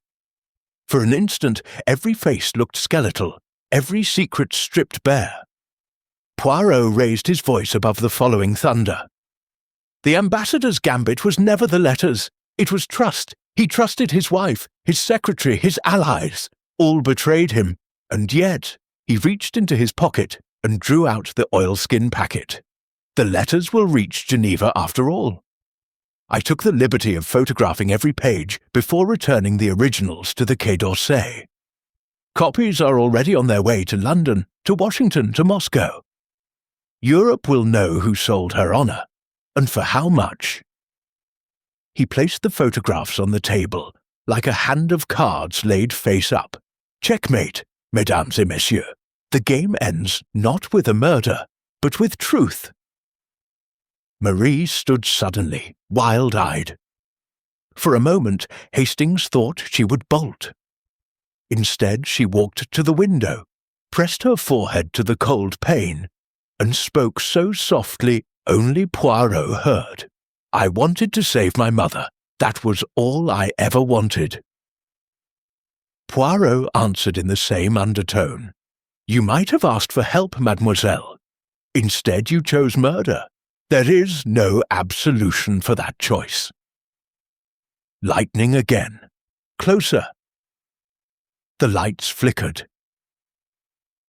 For an instant, every face looked skeletal, every secret stripped bare. Poirot raised his voice above the following thunder. The ambassador's gambit was never the letters. It was trust. He trusted his wife, his secretary, his allies. All betrayed him, and yet he reached into his pocket and drew out the oilskin packet. The letters will reach Geneva after all. I took the liberty of photographing every page before returning the originals to the Quai d'Orsay. Copies are already on their way to London, to Washington, to Moscow. Europe will know who sold her honor, and for how much?" He placed the photographs on the table, like a hand of cards laid face up. "Checkmate, mesdames et messieurs. The game ends not with a murder, but with truth." Marie stood suddenly, wild-eyed. For a moment, Hastings thought she would bolt. Instead, she walked to the window, pressed her forehead to the cold pane, and spoke so softly only Poirot heard. "I wanted to save my mother. That was all I ever wanted." Poirot answered in the same undertone. "You might have asked for help, mademoiselle. Instead, you chose murder. There is no absolution for that choice." Lightning again. Closer. The lights flickered.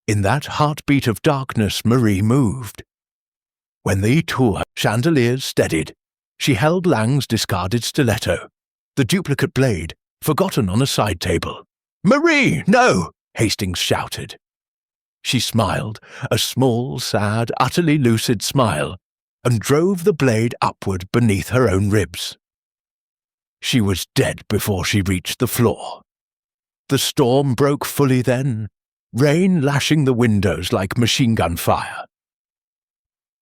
In that heartbeat of darkness, Marie moved. When the tour chandeliers steadied, she held Lang's discarded stiletto, the duplicate blade, forgotten on a side table. "Marie, no!" Hastings shouted. She smiled, a small, sad, utterly lucid smile, and drove the blade upward beneath her own ribs. She was dead before she reached the floor. The storm broke fully then, rain lashing the windows like machine-gun fire.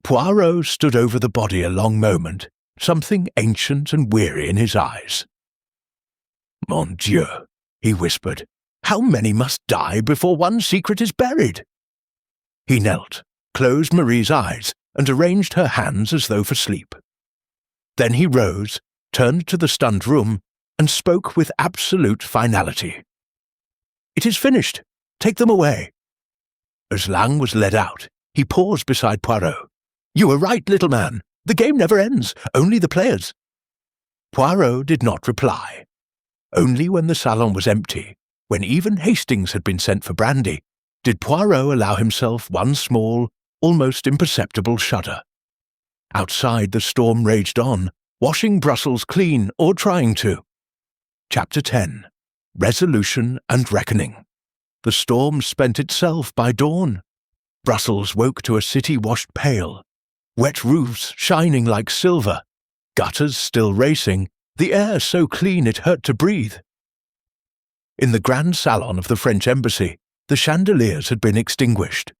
Poirot stood over the body a long moment, something ancient and weary in his eyes. "Mon Dieu," he whispered, "how many must die before one secret is buried?" He knelt, closed Marie's eyes, and arranged her hands as though for sleep. Then he rose, turned to the stunned room, and spoke with absolute finality. "It is finished. Take them away." As Lang was led out, he paused beside Poirot. "You were right, little man. The game never ends, only the players." Poirot did not reply. Only when the salon was empty, when even Hastings had been sent for brandy, did Poirot allow himself one small, almost imperceptible shudder. Outside, the storm raged on, washing Brussels clean, or trying to. Chapter 10. Resolution and Reckoning. The storm spent itself by dawn. Brussels woke to a city washed pale, wet roofs shining like silver, gutters still racing, the air so clean it hurt to breathe. In the grand salon of the French embassy, the chandeliers had been extinguished.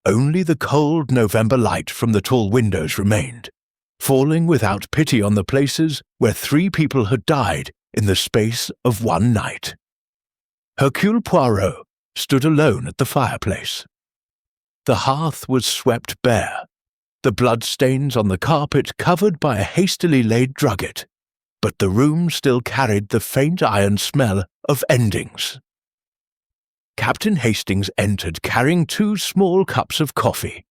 Only the cold November light from the tall windows remained, falling without pity on the places where 3 people had died in the space of one night. Hercule Poirot stood alone at the fireplace. The hearth was swept bare, the bloodstains on the carpet covered by a hastily laid drugget, but the room still carried the faint iron smell of endings. Captain Hastings entered carrying 2 small cups of coffee.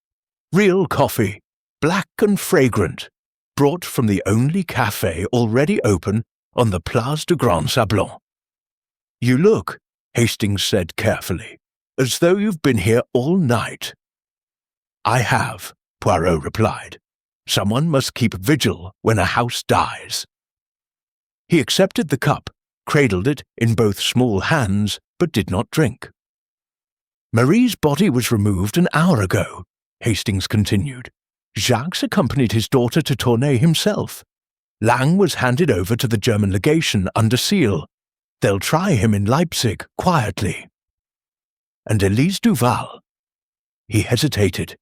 Real coffee, black and fragrant, brought from the only café already open on the Place du Grand Sablon. "You look," Hastings said carefully, "as though you've been here all night." "I have," Poirot replied. "Someone must keep vigil when a house dies." He accepted the cup, cradled it in both small hands, but did not drink. "Marie's body was removed an hour ago," Hastings continued. "Jacques accompanied his daughter to Tournai himself. Lang was handed over to the German legation under seal. They'll try him in Leipzig, quietly. And Elise Duval?" He hesitated.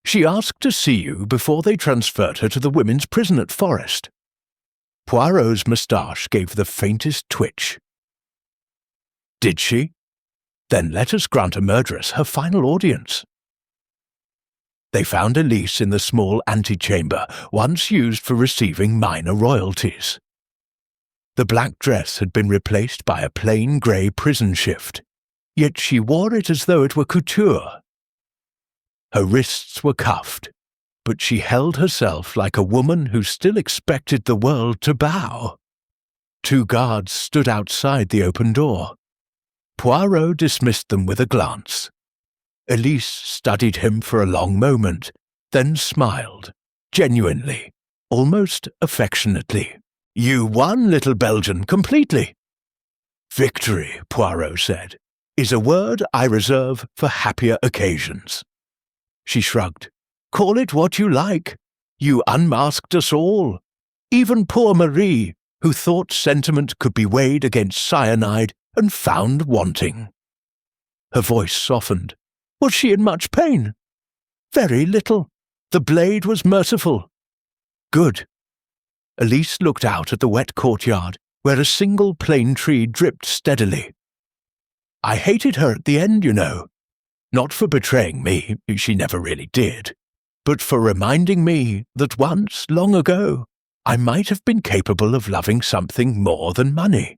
"She asked to see you before they transferred her to the women's prison at Forest." Poirot's moustache gave the faintest twitch. "Did she? Then let us grant a murderess her final audience." They found Elise in the small antechamber once used for receiving minor royalties. The black dress had been replaced by a plain grey prison shift, yet she wore it as though it were couture. Her wrists were cuffed, but she held herself like a woman who still expected the world to bow. 2 guards stood outside the open door. Poirot dismissed them with a glance. Elise studied him for a long moment, then smiled, genuinely, almost affectionately. "You won, little Belgian, completely." "Victory," Poirot said, "is a word I reserve for happier occasions." She shrugged. "Call it what you like. You unmasked us all, even poor Marie, who thought sentiment could be weighed against cyanide and found wanting." Her voice softened. "Was she in much pain?" "Very little. The blade was merciful." "Good." Elise looked out at the wet courtyard, where a single plane tree dripped steadily. "I hated her at the end, you know. Not for betraying me, she never really did, but for reminding me that once, long ago, I might have been capable of loving something more than money.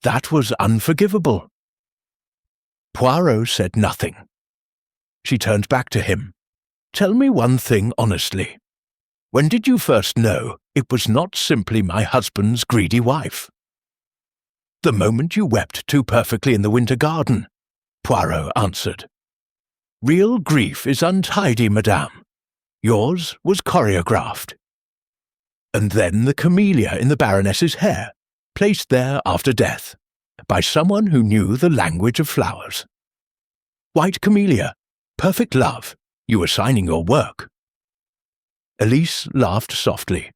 That was unforgivable." Poirot said nothing. She turned back to him. "Tell me one thing honestly. When did you first know it was not simply my husband's greedy wife?" "The moment you wept too perfectly in the winter garden," Poirot answered. "Real grief is untidy, madame. Yours was choreographed." "And then the camellia in the Baroness's hair, placed there after death, by someone who knew the language of flowers. White camellia, perfect love, you were signing your work." Elise laughed softly.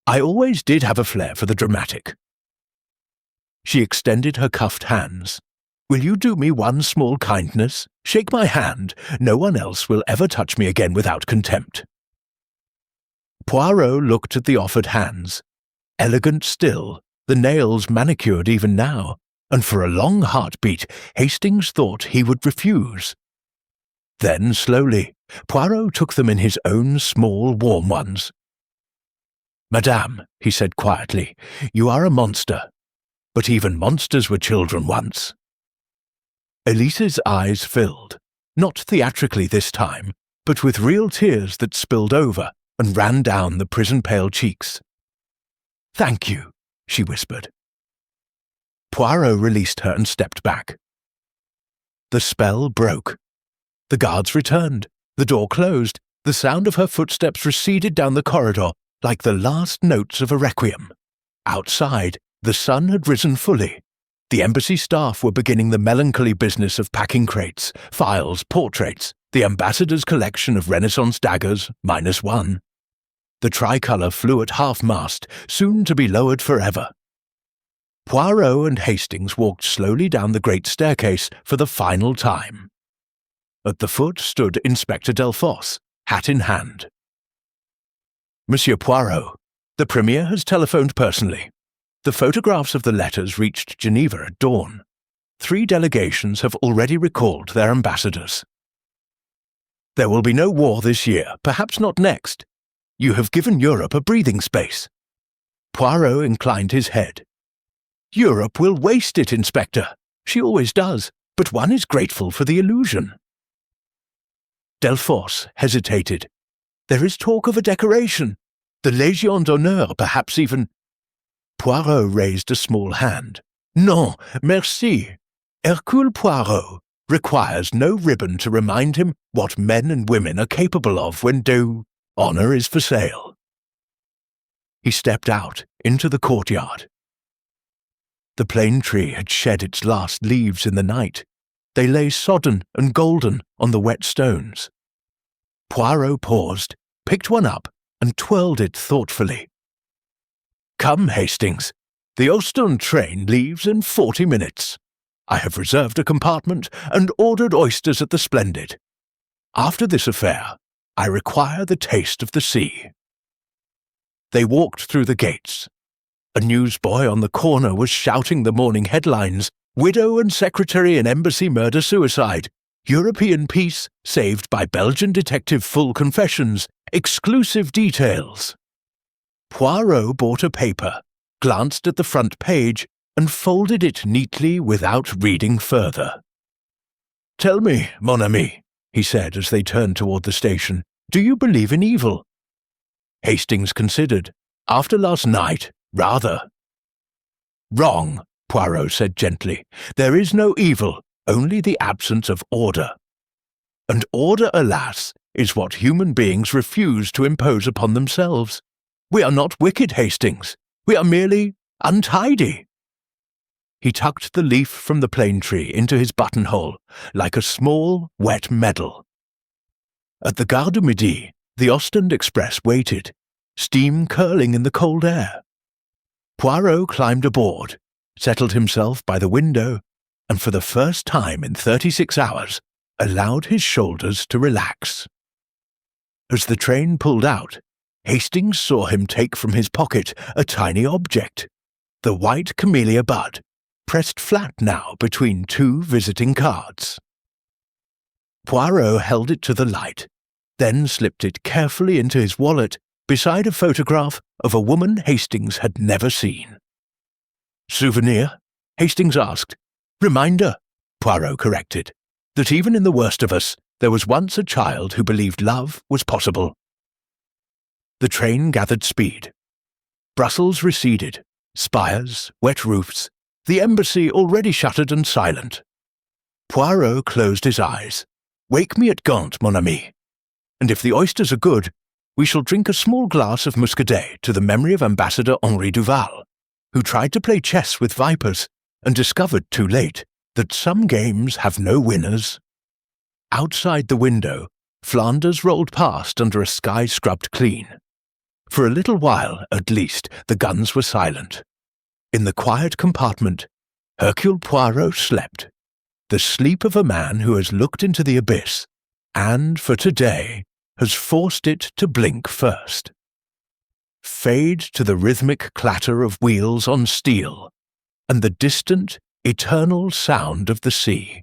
"I always did have a flair for the dramatic." She extended her cuffed hands. "Will you do me one small kindness? Shake my hand. No one else will ever touch me again without contempt." Poirot looked at the offered hands. Elegant still, the nails manicured even now, and for a long heartbeat Hastings thought he would refuse. Then, slowly, Poirot took them in his own small, warm ones. "Madame," he said quietly, "you are a monster. But even monsters were children once." Elise's eyes filled, not theatrically this time, but with real tears that spilled over and ran down the prison-pale cheeks. "Thank you," she whispered. Poirot released her and stepped back. The spell broke. The guards returned. The door closed. The sound of her footsteps receded down the corridor like the last notes of a requiem. Outside, the sun had risen fully. The embassy staff were beginning the melancholy business of packing crates, files, portraits, the ambassador's collection of Renaissance daggers, -1. The tricolour flew at half-mast, soon to be lowered forever. Poirot and Hastings walked slowly down the great staircase for the final time. At the foot stood Inspector Delphos, hat in hand. "Monsieur Poirot, the Premier has telephoned personally. The photographs of the letters reached Geneva at dawn. 3 delegations have already recalled their ambassadors. There will be no war this year, perhaps not next. You have given Europe a breathing space." Poirot inclined his head. "Europe will waste it, Inspector. She always does, but one is grateful for the illusion." Delphos hesitated. "There is talk of a decoration. The Légion d'honneur, perhaps even—" Poirot raised a small hand. "Non, merci. Hercule Poirot requires no ribbon to remind him what men and women are capable of when honour is for sale." He stepped out into the courtyard. The plane tree had shed its last leaves in the night. They lay sodden and golden on the wet stones. Poirot paused, picked one up, and twirled it thoughtfully. "Come, Hastings. The Ostend train leaves in 40 minutes. I have reserved a compartment and ordered oysters at the Splendid. After this affair, I require the taste of the sea." They walked through the gates. A newsboy on the corner was shouting the morning headlines: "Widow and secretary in embassy murder-suicide. European peace saved by Belgian detective full confessions. Exclusive details." Poirot bought a paper, glanced at the front page, and folded it neatly without reading further. "Tell me, mon ami," he said as they turned toward the station, "do you believe in evil?" Hastings considered. "After last night, rather." "Wrong," Poirot said gently. "There is no evil, only the absence of order. And order, alas, is what human beings refuse to impose upon themselves. We are not wicked, Hastings. We are merely untidy." He tucked the leaf from the plane tree into his buttonhole, like a small, wet medal. At the Gare du Midi, The Ostend Express waited, steam curling in the cold air. Poirot climbed aboard, settled himself by the window, and for the first time in 36 hours, allowed his shoulders to relax. As the train pulled out, Hastings saw him take from his pocket a tiny object, the white camellia bud, pressed flat now between two visiting cards. Poirot held it to the light, then slipped it carefully into his wallet beside a photograph of a woman Hastings had never seen. "Souvenir?" Hastings asked. "Reminder," Poirot corrected, "that even in the worst of us, there was once a child who believed love was possible." The train gathered speed. Brussels receded, spires, wet roofs, the embassy already shuttered and silent. Poirot closed his eyes. "Wake me at Gaunt, mon ami. And if the oysters are good, we shall drink a small glass of muscadet to the memory of Ambassador Henri Duval, who tried to play chess with vipers and discovered too late that some games have no winners." Outside the window, Flanders rolled past under a sky scrubbed clean. For a little while, at least, the guns were silent. In the quiet compartment, Hercule Poirot slept, the sleep of a man who has looked into the abyss, and, for today, has forced it to blink first. Fade to the rhythmic clatter of wheels on steel, and the distant, eternal sound of the sea.